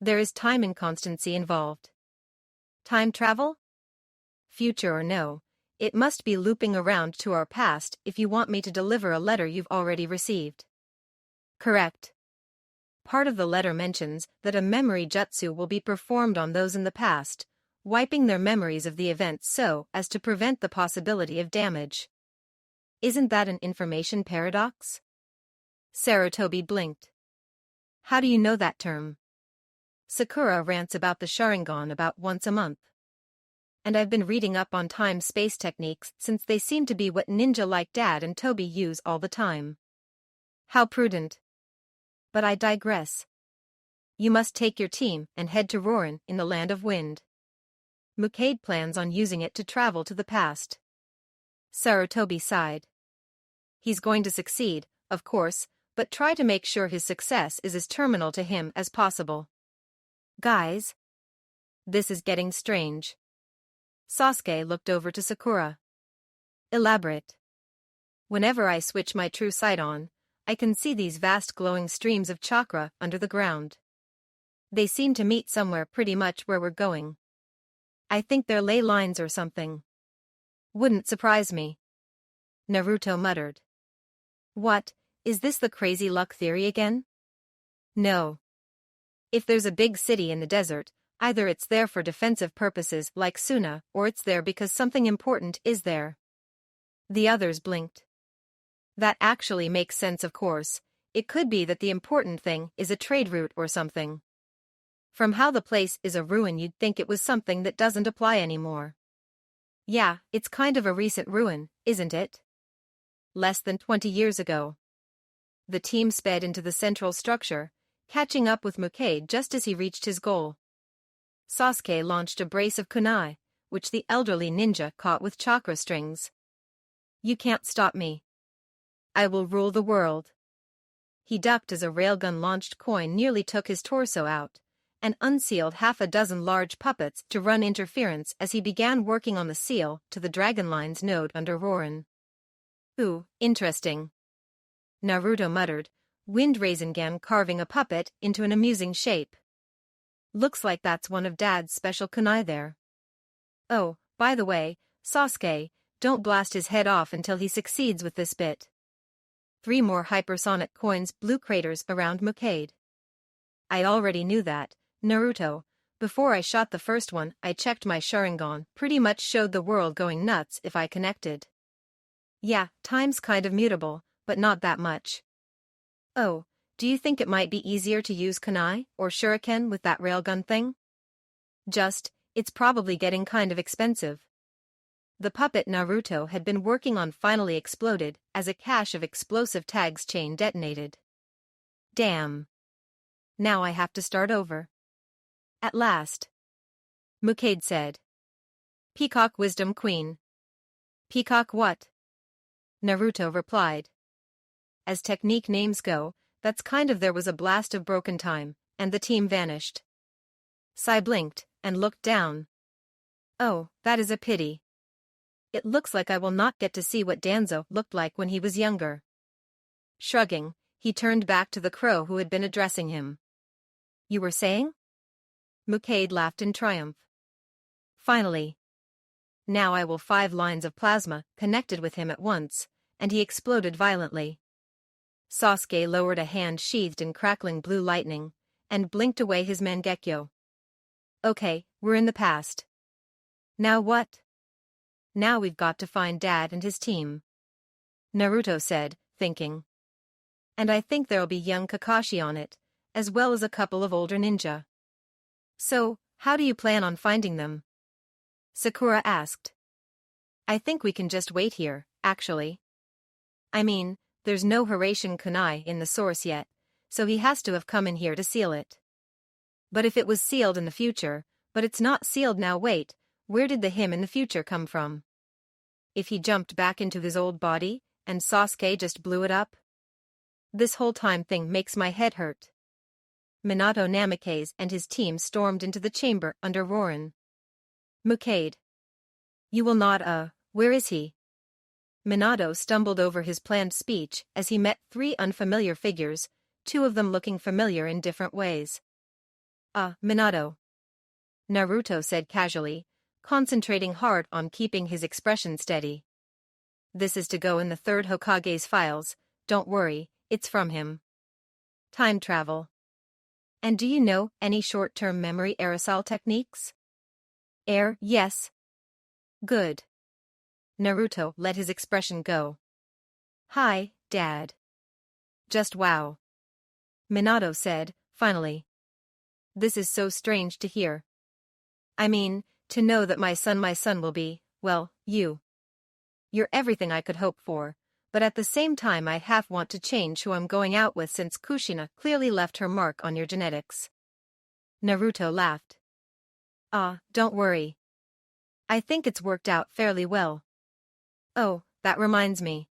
There is time inconstancy involved. Time travel? Future or no, it must be looping around to our past if you want me to deliver a letter you've already received. Correct. Part of the letter mentions that a memory jutsu will be performed on those in the past, wiping their memories of the event so as to prevent the possibility of damage. Isn't that an information paradox? Sarutobi blinked. How do you know that term? Sakura rants about the Sharingan about once a month. And I've been reading up on time-space techniques since they seem to be what ninja like Dad and Toby use all the time. How prudent. But I digress. You must take your team and head to Rorin in the Land of Wind. Mukade plans on using it to travel to the past. Sarutobi sighed. He's going to succeed, of course, but try to make sure his success is as terminal to him as possible. Guys? This is getting strange. Sasuke looked over to Sakura. Elaborate. Whenever I switch my true sight on, I can see these vast glowing streams of chakra under the ground. They seem to meet somewhere pretty much where we're going. I think they're ley lines or something. Wouldn't surprise me. Naruto muttered. What, is this the crazy luck theory again? No. If there's a big city in the desert, either it's there for defensive purposes like Suna, or it's there because something important is there. The others blinked. That actually makes sense, of course. It could be that the important thing is a trade route or something. From how the place is a ruin, you'd think it was something that doesn't apply anymore. Yeah, it's kind of a recent ruin, isn't it? Less than 20 years ago. The team sped into the central structure, catching up with Mukade just as he reached his goal. Sasuke launched a brace of kunai, which the elderly ninja caught with chakra strings. You can't stop me. I will rule the world. He ducked as a railgun-launched coin nearly took his torso out, and unsealed half a dozen large puppets to run interference as he began working on the seal to the Dragonline's node under Rorin. Ooh, interesting. Naruto muttered, Wind Rasengan carving a puppet into an amusing shape. Looks like that's one of Dad's special kunai there. Oh, by the way, Sasuke, don't blast his head off until he succeeds with this bit. 3 more hypersonic coins blew craters around Mukade. I already knew that, Naruto. Before I shot the first one, I checked my Sharingan, pretty much showed the world going nuts if I connected. Yeah, time's kind of mutable, but not that much. Oh, do you think it might be easier to use kunai or shuriken with that railgun thing? It's probably getting kind of expensive. The puppet Naruto had been working on finally exploded as a cache of explosive tags chain detonated. Damn. Now I have to start over. At last. Mukade said. Peacock Wisdom Queen. Peacock what? Naruto replied. As technique names go, that's kind of there was a blast of broken time, and the team vanished. Sai blinked, and looked down. Oh, that is a pity. It looks like I will not get to see what Danzo looked like when he was younger. Shrugging, he turned back to the crow who had been addressing him. You were saying? Mukade laughed in triumph. Finally. Now I will 5 lines of plasma connected with him at once, and he exploded violently. Sasuke lowered a hand sheathed in crackling blue lightning, and blinked away his Mangekyo. Okay, we're in the past. Now what? Now we've got to find Dad and his team. Naruto said, thinking. And I think there'll be young Kakashi on it, as well as a couple of older ninja. So, how do you plan on finding them? Sakura asked. I think we can just wait here, actually. I mean, there's no Hiraishin kunai in the source yet, so he has to have come in here to seal it. But if it was sealed in the future, but it's not sealed now, wait, where did the him in the future come from? If he jumped back into his old body, and Sasuke just blew it up? This whole time thing makes my head hurt. Minato Namikaze and his team stormed into the chamber under Rorin. Mukade. You will not, where is he? Minato stumbled over his planned speech as he met 3 unfamiliar figures, 2 of them looking familiar in different ways. Minato. Naruto said casually, concentrating hard on keeping his expression steady. This is to go in the 3rd Hokage's files, don't worry, it's from him. Time travel. And do you know any short-term memory aerosol techniques? Yes. Good. Naruto let his expression go. Hi, Dad. Just wow. Minato said, finally. This is so strange to hear. I mean, to know that my son will be, well, you. You're everything I could hope for, but at the same time I half want to change who I'm going out with since Kushina clearly left her mark on your genetics. Naruto laughed. Don't worry. I think it's worked out fairly well. Oh, that reminds me.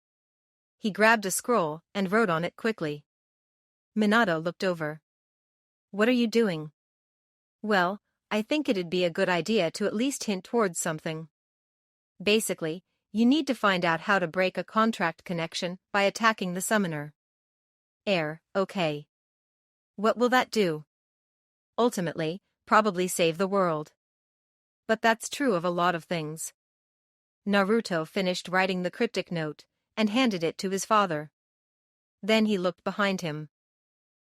He grabbed a scroll and wrote on it quickly. Minato looked over. What are you doing? Well, I think it'd be a good idea to at least hint towards something. Basically, you need to find out how to break a contract connection by attacking the summoner. Okay. What will that do? Ultimately, probably save the world. but that's true of a lot of things. Naruto finished writing the cryptic note and handed it to his father. Then he looked behind him.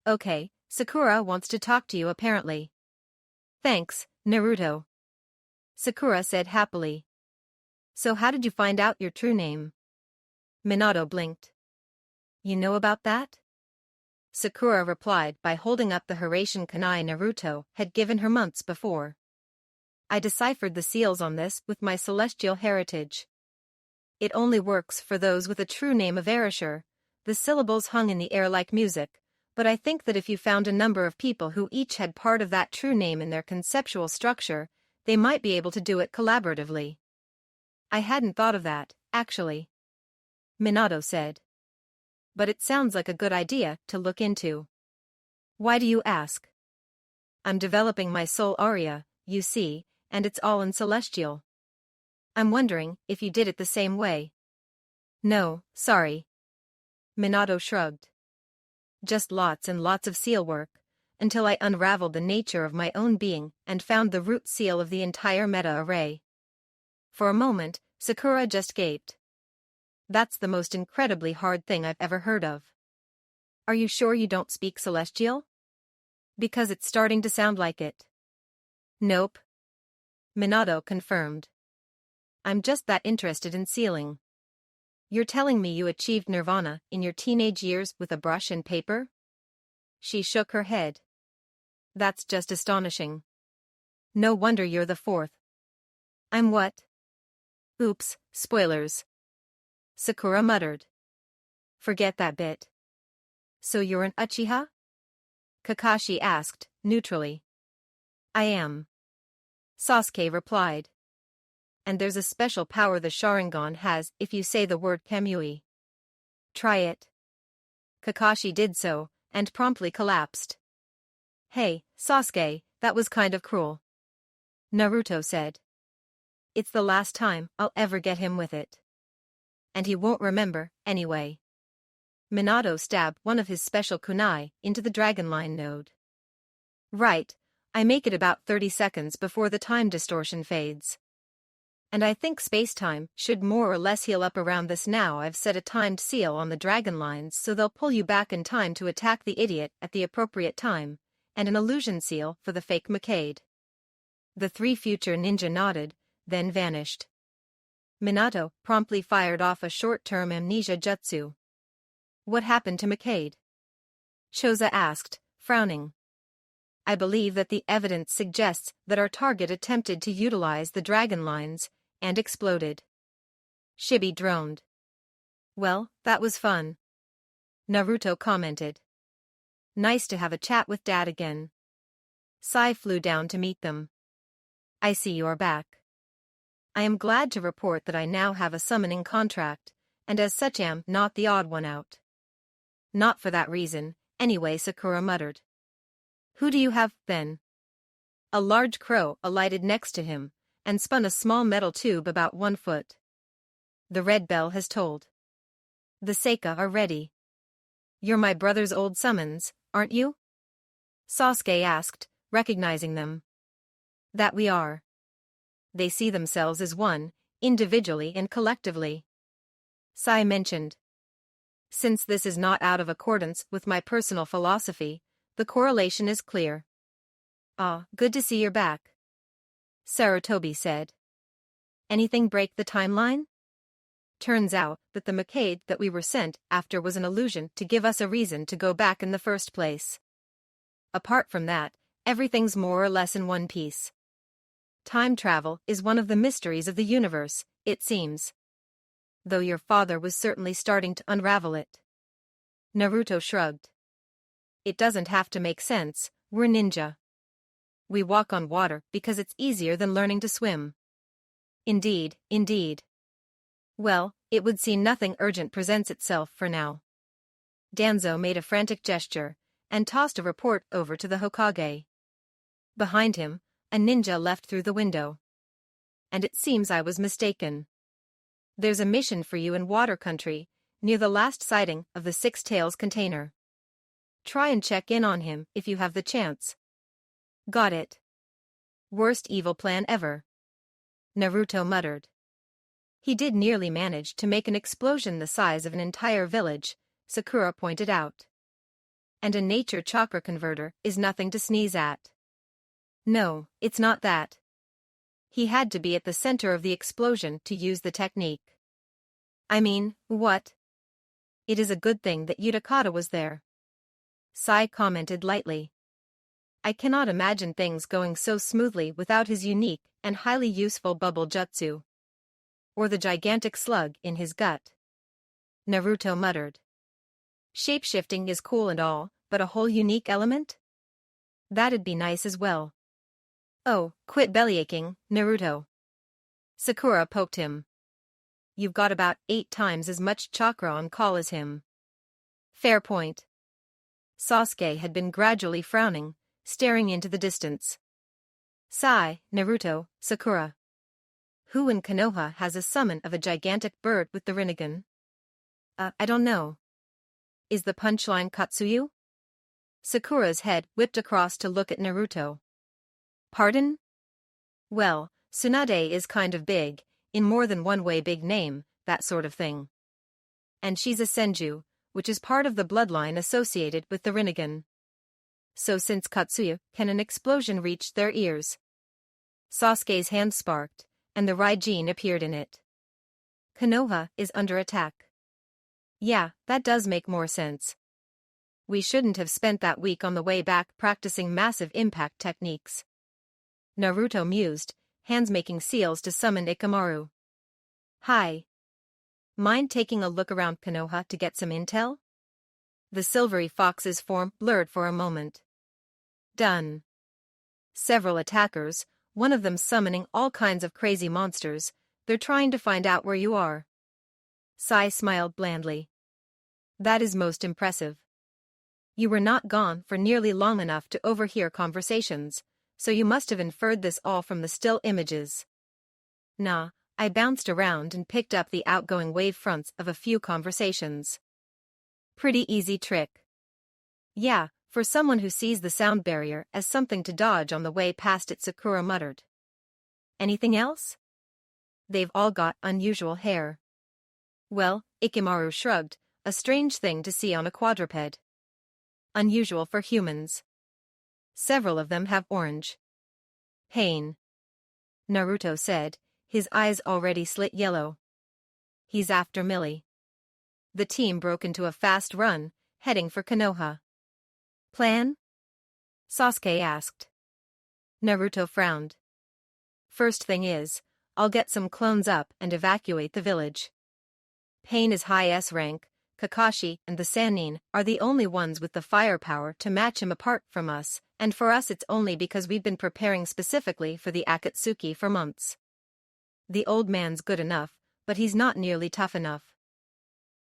Okay, Sakura wants to talk to you apparently. Thanks, Naruto. Sakura said happily. So how did you find out your true name? Minato blinked. You know about that? Sakura replied by holding up the Hiraishin kunai Naruto had given her months before. I deciphered the seals on this with my celestial heritage. It only works for those with a true name of erasure. The syllables hung in the air like music, but I think that if you found a number of people who each had part of that true name in their conceptual structure, they might be able to do it collaboratively. I hadn't thought of that, actually. Minato said. But it sounds like a good idea to look into. Why do you ask? I'm developing my soul aria, you see, and it's all in celestial. I'm wondering if you did it the same way. No, sorry. Minato shrugged. Just lots and lots of seal work, until I unraveled the nature of my own being and found the root seal of the entire meta array. For a moment, Sakura just gaped. That's the most incredibly hard thing I've ever heard of. Are you sure you don't speak celestial? Because it's starting to sound like it. Nope. Minato confirmed. I'm just that interested in sealing. You're telling me you achieved nirvana in your teenage years with a brush and paper? She shook her head. That's just astonishing. No wonder you're the fourth. I'm what? Oops, spoilers. Sakura muttered. Forget that bit. So you're an Uchiha? Kakashi asked, neutrally. I am. Sasuke replied. And there's a special power the Sharingan has if you say the word Kamui. Try it. Kakashi did so, and promptly collapsed. Hey, Sasuke, that was kind of cruel. Naruto said. It's the last time I'll ever get him with it. And he won't remember, anyway. Minato stabbed one of his special kunai into the Dragonline node. Right, I make it about 30 seconds before the time distortion fades. And I think space-time should more or less heal up around this now. I've set a timed seal on the dragon lines so they'll pull you back in time to attack the idiot at the appropriate time, and an illusion seal for the fake Makade. The three future ninja nodded, then vanished. Minato promptly fired off a short-term amnesia jutsu. What happened to Makade? Choza asked, frowning. I believe that the evidence suggests that our target attempted to utilize the dragon lines, and exploded. Shibi droned. Well, that was fun. Naruto commented. Nice to have a chat with Dad again. Sai flew down to meet them. I see you're back. I am glad to report that I now have a summoning contract, and as such am not the odd one out. Not for that reason, anyway, Sakura muttered. Who do you have, then? A large crow alighted next to him, and spun a small metal tube about 1 foot. The red bell has tolled. The Seika are ready. You're my brother's old summons, aren't you? Sasuke asked, recognizing them. That we are. They see themselves as one, individually and collectively. Sai mentioned. Since this is not out of accordance with my personal philosophy, the correlation is clear. Ah, good to see you're back. Sarutobi said. Anything break the timeline? Turns out that the Makade that we were sent after was an illusion to give us a reason to go back in the first place. Apart from that, everything's more or less in one piece. Time travel is one of the mysteries of the universe, it seems. Though your father was certainly starting to unravel it. Naruto shrugged. It doesn't have to make sense, we're ninja. We walk on water because it's easier than learning to swim. Indeed, indeed. Well, it would seem nothing urgent presents itself for now. Danzo made a frantic gesture, and tossed a report over to the Hokage. Behind him, a ninja left through the window. And it seems I was mistaken. There's a mission for you in Water Country, near the last sighting of the Six Tails container. Try and check in on him if you have the chance. Got it. Worst evil plan ever. Naruto muttered. He did nearly manage to make an explosion the size of an entire village, Sakura pointed out. And a nature chakra converter is nothing to sneeze at. No, it's not that. He had to be at the center of the explosion to use the technique. I mean, what? It is a good thing that Utakata was there. Sai commented lightly. I cannot imagine things going so smoothly without his unique and highly useful bubble jutsu. Or the gigantic slug in his gut. Naruto muttered. Shapeshifting is cool and all, but a whole unique element? That'd be nice as well. Oh, quit bellyaching, Naruto. Sakura poked him. You've got about 8 times as much chakra on call as him. Fair point. Sasuke had been gradually frowning, staring into the distance. Sai, Naruto, Sakura. Who in Konoha has a summon of a gigantic bird with the Rinnegan? I don't know. Is the punchline Katsuyu? Sakura's head whipped across to look at Naruto. Pardon? Well, Tsunade is kind of big, in more than one way big name, that sort of thing. And she's a Senju, which is part of the bloodline associated with the Rinnegan. So since Katsuyu, can an explosion reach their ears? Sasuke's hand sparked, and the Raijin appeared in it. Konoha is under attack. Yeah, that does make more sense. We shouldn't have spent that week on the way back practicing massive impact techniques. Naruto mused, hands making seals to summon Ikamaru. Hi. Mind taking a look around Konoha to get some intel? The silvery fox's form blurred for a moment. Done. Several attackers, one of them summoning all kinds of crazy monsters, they're trying to find out where you are. Sai smiled blandly. That is most impressive. You were not gone for nearly long enough to overhear conversations, so you must have inferred this all from the still images. Nah, I bounced around and picked up the outgoing wave fronts of a few conversations. Pretty easy trick. Yeah, for someone who sees the sound barrier as something to dodge on the way past it, Sakura muttered. Anything else? They've all got unusual hair. Well, Ikamaru shrugged, a strange thing to see on a quadruped. Unusual for humans. Several of them have orange. Pain. Naruto said, his eyes already slit yellow. He's after Millie. The team broke into a fast run, heading for Konoha. Plan? Sasuke asked. Naruto frowned. First thing is, I'll get some clones up and evacuate the village. Pain is high S rank, Kakashi and the Sannin are the only ones with the firepower to match him apart from us, and for us it's only because we've been preparing specifically for the Akatsuki for months. The old man's good enough, but he's not nearly tough enough.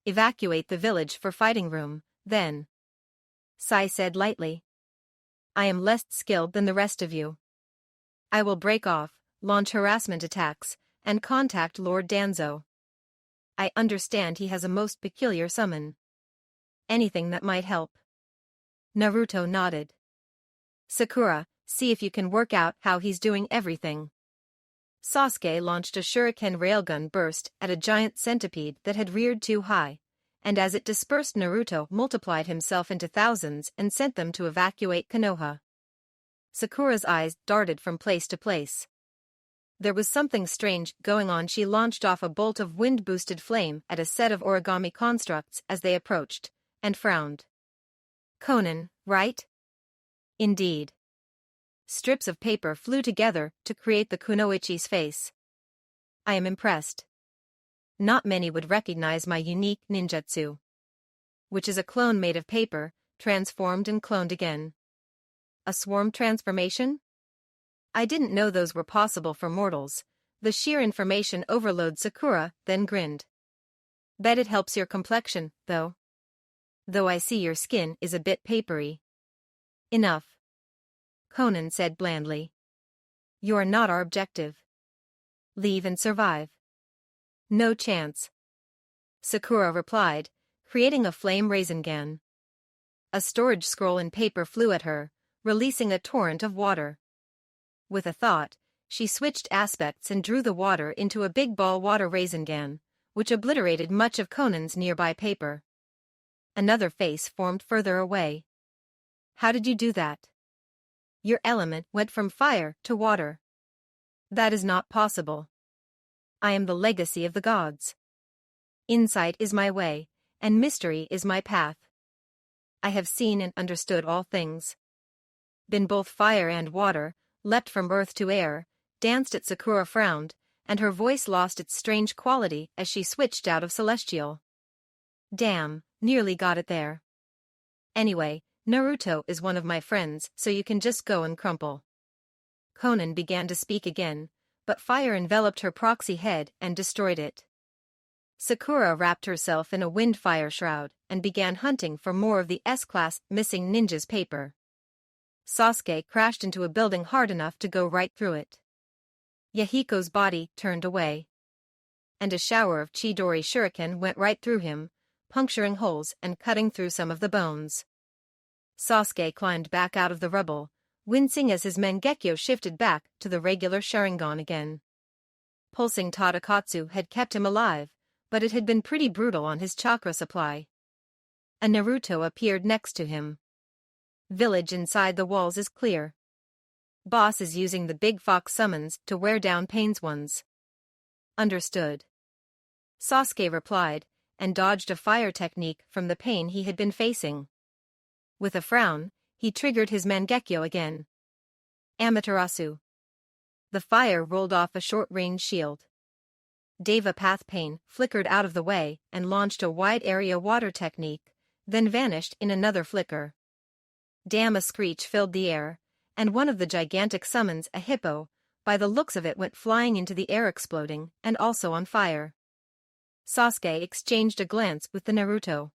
Evacuate the village for fighting room, then. Sai said lightly. I am less skilled than the rest of you. I will break off, launch harassment attacks, and contact Lord Danzo. I understand he has a most peculiar summon. Anything that might help. Naruto nodded. Sakura, see if you can work out how he's doing everything. Sasuke launched a shuriken railgun burst at a giant centipede that had reared too high, and as it dispersed, Naruto multiplied himself into thousands and sent them to evacuate Konoha. Sakura's eyes darted from place to place. There was something strange going on. She launched off a bolt of wind-boosted flame at a set of origami constructs as they approached, and frowned. Conan, right? Indeed. Strips of paper flew together to create the kunoichi's face. I am impressed. Not many would recognize my unique ninjutsu. Which is a clone made of paper, transformed and cloned again. A swarm transformation? I didn't know those were possible for mortals. The sheer information overload. Sakura then grinned. Bet it helps your complexion, though. Though I see your skin is a bit papery. Enough. Conan said blandly. You're not our objective. Leave and survive. No chance. Sakura replied, creating a flame Rasengan. A storage scroll in paper flew at her, releasing a torrent of water. With a thought, she switched aspects and drew the water into a big ball water raisin gun, which obliterated much of Conan's nearby paper. Another face formed further away. How did you do that? Your element went from fire to water. That is not possible. I am the legacy of the gods. Insight is my way, and mystery is my path. I have seen and understood all things. Been both fire and water, leapt from earth to air, danced at Sakura frowned, and her voice lost its strange quality as she switched out of celestial. Damn, nearly got it there. Anyway, Naruto is one of my friends, so you can just go and crumple. Conan began to speak again, but fire enveloped her proxy head and destroyed it. Sakura wrapped herself in a wind-fire shroud and began hunting for more of the S-class missing ninja's paper. Sasuke crashed into a building hard enough to go right through it. Yahiko's body turned away. And a shower of Chidori shuriken went right through him, puncturing holes and cutting through some of the bones. Sasuke climbed back out of the rubble, wincing as his Mangekyo shifted back to the regular Sharingan again. Pulsing Tadakatsu had kept him alive, but it had been pretty brutal on his chakra supply. A Naruto appeared next to him. Village inside the walls is clear. Boss is using the big fox summons to wear down Pain's ones. Understood. Sasuke replied, and dodged a fire technique from the pain he had been facing. With a frown, he triggered his Mangekyo again. Amaterasu. The fire rolled off a short-range shield. Deva Path Pain flickered out of the way and launched a wide-area water technique, then vanished in another flicker. Damn, a screech filled the air, and one of the gigantic summons, a hippo, by the looks of it went flying into the air exploding and also on fire. Sasuke exchanged a glance with the Naruto.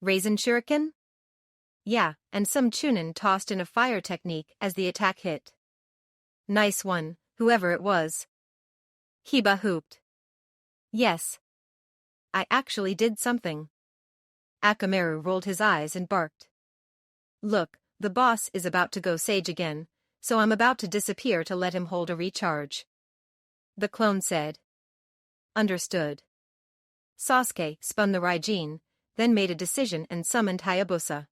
Raisin shuriken? Yeah, and some Chunin tossed in a fire technique as the attack hit. Nice one, whoever it was. Hiba hooped. Yes. I actually did something. Akamaru rolled his eyes and barked. Look, the boss is about to go sage again, so I'm about to disappear to let him hold a recharge. The clone said. Understood. Sasuke spun the Raijin, then made a decision and summoned Hayabusa.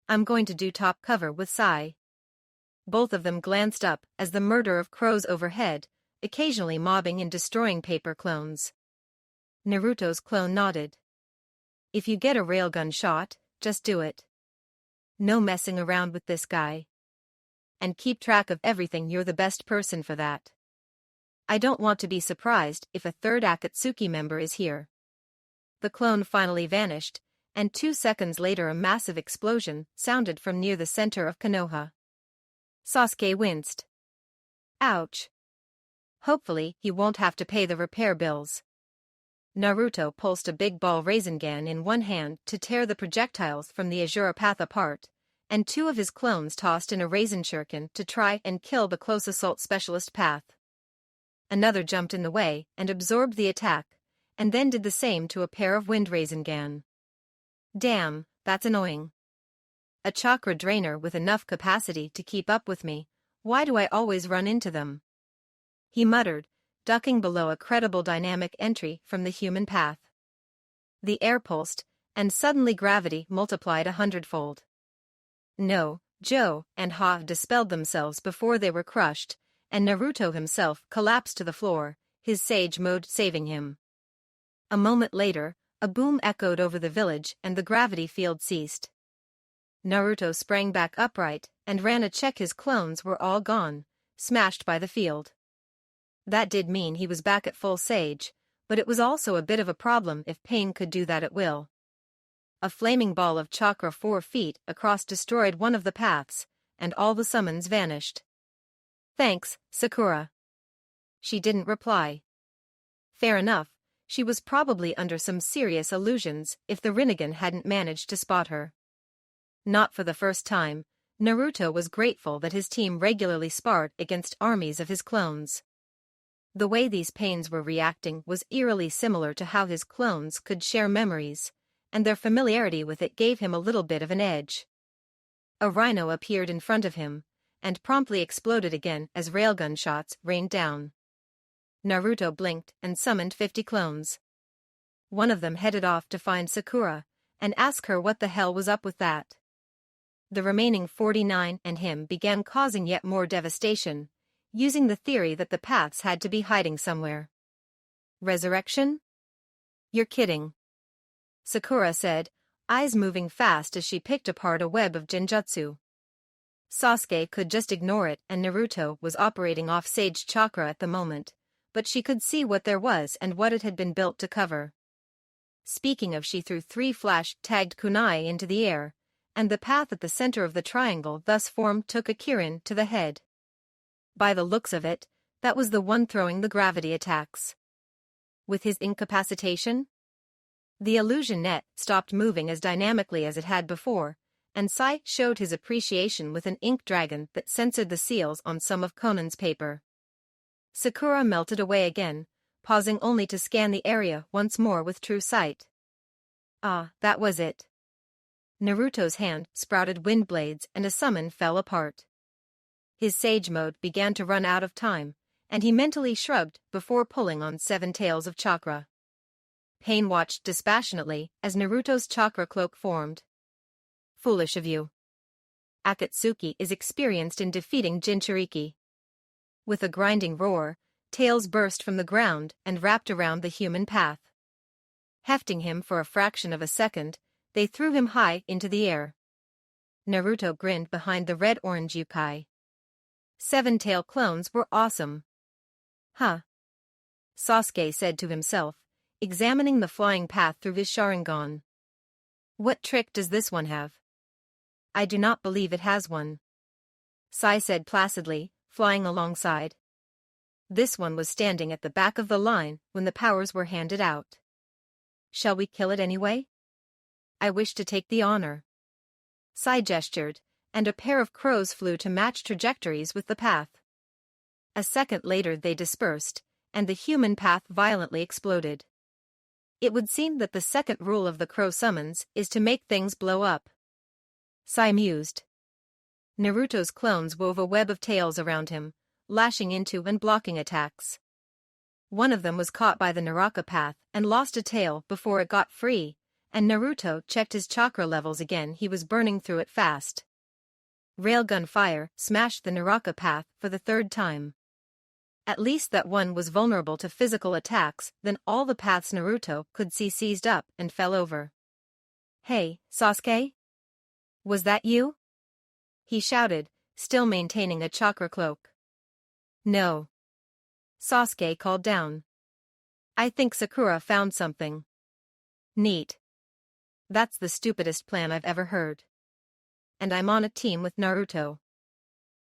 I'm going to do top cover with Sai. Both of them glanced up as the murder of crows overhead, occasionally mobbing and destroying paper clones. Naruto's clone nodded. If you get a railgun shot, just do it. No messing around with this guy. And keep track of everything, you're the best person for that. I don't want to be surprised if a third Akatsuki member is here. The clone finally vanished, and 2 seconds later a massive explosion sounded from near the center of Konoha. Sasuke winced. Ouch. Hopefully he won't have to pay the repair bills. Naruto pulsed a big ball Rasengan in one hand to tear the projectiles from the Azura path apart, and 2 of his clones tossed in a Raisin shuriken to try and kill the close assault specialist path. Another jumped in the way and absorbed the attack, and then did the same to a pair of wind Rasengan. Damn, that's annoying. A chakra drainer with enough capacity to keep up with me, why do I always run into them? He muttered, ducking below a credible dynamic entry from the human path. The air pulsed, and suddenly gravity multiplied 100-fold. No, Joe and Ha dispelled themselves before they were crushed, and Naruto himself collapsed to the floor, his sage mode saving him. A moment later, a boom echoed over the village and the gravity field ceased. Naruto sprang back upright and ran to check his clones were all gone, smashed by the field. That did mean he was back at full sage, but it was also a bit of a problem if Pain could do that at will. A flaming ball of chakra 4 feet across destroyed one of the paths, and all the summons vanished. Thanks, Sakura. She didn't reply. Fair enough, she was probably under some serious illusions if the Rinnegan hadn't managed to spot her. Not for the first time, Naruto was grateful that his team regularly sparred against armies of his clones. The way these Pains were reacting was eerily similar to how his clones could share memories, and their familiarity with it gave him a little bit of an edge. A rhino appeared in front of him, and promptly exploded again as railgun shots rained down. Naruto blinked and summoned 50 clones. One of them headed off to find Sakura and ask her what the hell was up with that. The remaining 49 and him began causing yet more devastation, using the theory that the paths had to be hiding somewhere. Resurrection? You're kidding. Sakura said, eyes moving fast as she picked apart a web of genjutsu. Sasuke could just ignore it, and Naruto was operating off Sage Chakra at the moment, but she could see what there was and what it had been built to cover. Speaking of, she threw 3 flash-tagged kunai into the air, and the path at the center of the triangle thus formed took a Kirin to the head. By the looks of it, that was the one throwing the gravity attacks. With his incapacitation, the illusion net stopped moving as dynamically as it had before, and Sai showed his appreciation with an ink dragon that censored the seals on some of Conan's paper. Sakura melted away again, pausing only to scan the area once more with true sight. Ah, that was it. Naruto's hand sprouted wind blades and a summon fell apart. His sage mode began to run out of time, and he mentally shrugged before pulling on 7 tails of chakra. Pain watched dispassionately as Naruto's chakra cloak formed. Foolish of you. Akatsuki is experienced in defeating Jinchuriki. With a grinding roar, tails burst from the ground and wrapped around the human path. Hefting him for a fraction of a second, they threw him high into the air. Naruto grinned behind the red-orange yukai. 7-tail clones were awesome. Huh. Sasuke said to himself, examining the flying path through his Sharingan. What trick does this one have? I do not believe it has one. Sai said placidly, flying alongside. This one was standing at the back of the line when the powers were handed out. Shall we kill it anyway? I wish to take the honor. Sai gestured, and a pair of crows flew to match trajectories with the path. A second later they dispersed, and the human path violently exploded. It would seem that the second rule of the crow summons is to make things blow up. Sai mused. Naruto's clones wove a web of tails around him, lashing into and blocking attacks. One of them was caught by the Naraka path and lost a tail before it got free, and Naruto checked his chakra levels again. He was burning through it fast. Railgun fire smashed the Naraka path for the 3rd time. At least that one was vulnerable to physical attacks, then all the paths Naruto could see seized up and fell over. Hey, Sasuke? Was that you? He shouted, still maintaining a chakra cloak. No. Sasuke called down. I think Sakura found something. Neat. That's the stupidest plan I've ever heard. And I'm on a team with Naruto.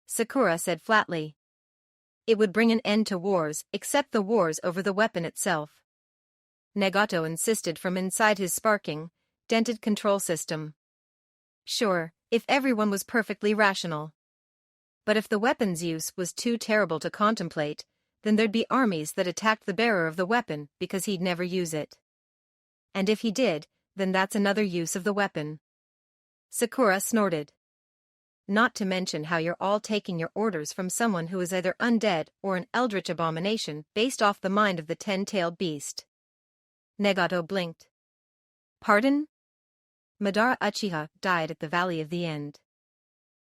Sakura said flatly. It would bring an end to wars, except the wars over the weapon itself. Nagato insisted from inside his sparking, dented control system. Sure, if everyone was perfectly rational. But if the weapon's use was too terrible to contemplate, then there'd be armies that attacked the bearer of the weapon because he'd never use it. And if he did, then that's another use of the weapon. Sakura snorted. Not to mention how you're all taking your orders from someone who is either undead or an eldritch abomination based off the mind of the 10-tailed beast. Nagato blinked. Pardon? Madara Uchiha died at the Valley of the End.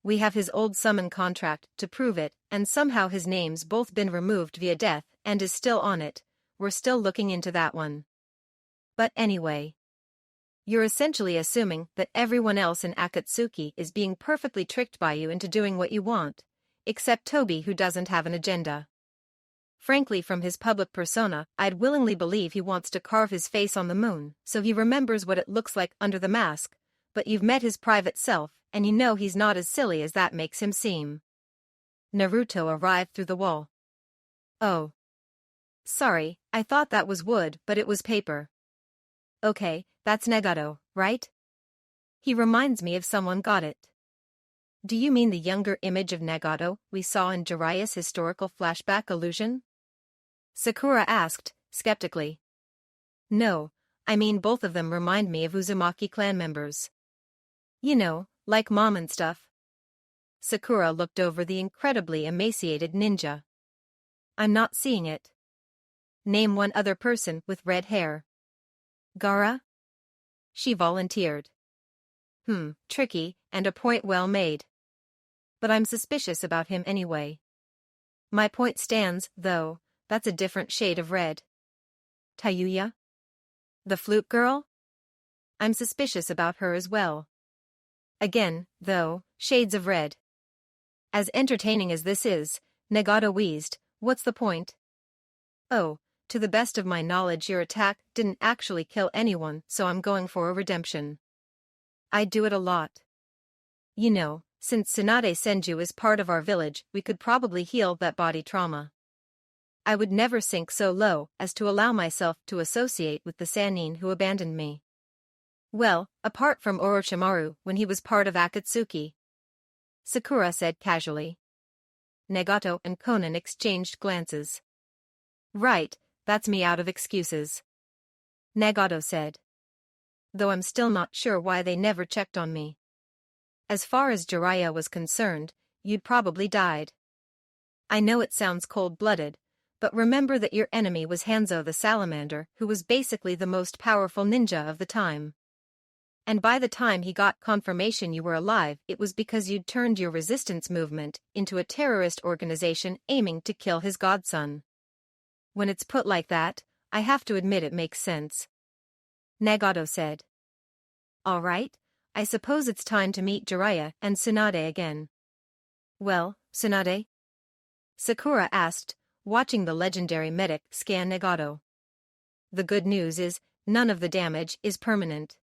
We have his old summon contract to prove it, and somehow his name's both been removed via death and is still on it. We're still looking into that one. But anyway. You're essentially assuming that everyone else in Akatsuki is being perfectly tricked by you into doing what you want, except Toby, who doesn't have an agenda. Frankly, from his public persona, I'd willingly believe he wants to carve his face on the moon so he remembers what it looks like under the mask, but you've met his private self, and you know he's not as silly as that makes him seem. Naruto arrived through the wall. Oh. Sorry, I thought that was wood, but it was paper. Okay, that's Nagato, right? He reminds me of someone. Got it. Do you mean the younger image of Nagato we saw in Jiraiya's historical flashback illusion? Sakura asked, skeptically. No, I mean both of them remind me of Uzumaki clan members. You know, like mom and stuff. Sakura looked over the incredibly emaciated ninja. I'm not seeing it. Name one other person with red hair. Gaara? She volunteered. Tricky, and a point well made. But I'm suspicious about him anyway. My point stands, though, that's a different shade of red. Tayuya? The flute girl? I'm suspicious about her as well. Again, though, shades of red. As entertaining as this is, Nagato wheezed, what's the point? Oh, to the best of my knowledge your attack didn't actually kill anyone, so I'm going for a redemption. I do it a lot. You know, since Tsunade Senju is part of our village, we could probably heal that body trauma. I would never sink so low as to allow myself to associate with the Sannin who abandoned me. Well, apart from Orochimaru when he was part of Akatsuki. Sakura said casually. Nagato and Konan exchanged glances. Right, that's me out of excuses. Nagato said. Though I'm still not sure why they never checked on me. As far as Jiraiya was concerned, you'd probably died. I know it sounds cold-blooded, but remember that your enemy was Hanzo the Salamander, who was basically the most powerful ninja of the time. And by the time he got confirmation you were alive, it was because you'd turned your resistance movement into a terrorist organization aiming to kill his godson. When it's put like that, I have to admit it makes sense. Nagato said. All right, I suppose it's time to meet Jiraiya and Tsunade again. Well, Tsunade? Sakura asked, watching the legendary medic scan Nagato. The good news is, none of the damage is permanent.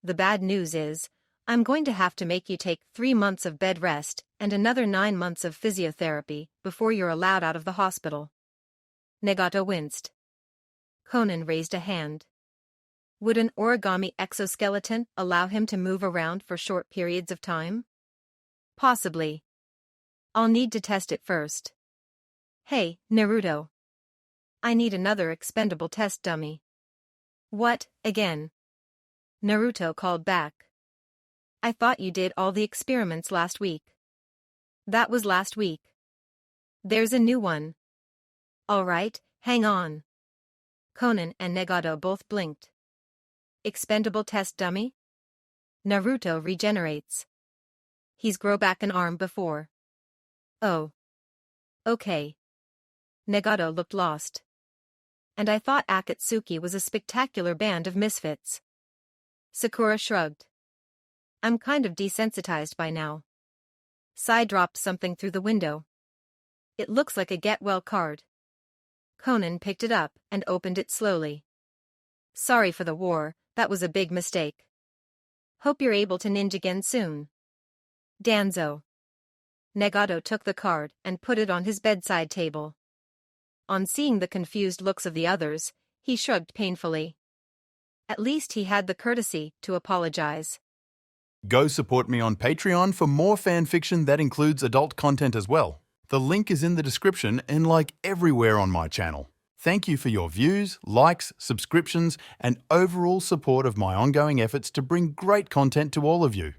The bad news is, I'm going to have to make you take 3 months of bed rest and another 9 months of physiotherapy before you're allowed out of the hospital. Nagato winced. Konan raised a hand. Would an origami exoskeleton allow him to move around for short periods of time? Possibly. I'll need to test it first. Hey, Naruto. I need another expendable test dummy. What, again? Naruto called back. I thought you did all the experiments last week. That was last week. There's a new one. All right, hang on. Konan and Nagato both blinked. Expendable test dummy? Naruto regenerates. He's grow back an arm before. Oh. Okay. Nagato looked lost. And I thought Akatsuki was a spectacular band of misfits. Sakura shrugged. I'm kind of desensitized by now. Sai dropped something through the window. It looks like a get-well card. Konan picked it up and opened it slowly. Sorry for the war, that was a big mistake. Hope you're able to ninja again soon. Danzo. Nagato took the card and put it on his bedside table. On seeing the confused looks of the others, he shrugged painfully. At least he had the courtesy to apologize. Go support me on Patreon for more fanfiction that includes adult content as well. The link is in the description and like everywhere on my channel. Thank you for your views, likes, subscriptions, and overall support of my ongoing efforts to bring great content to all of you.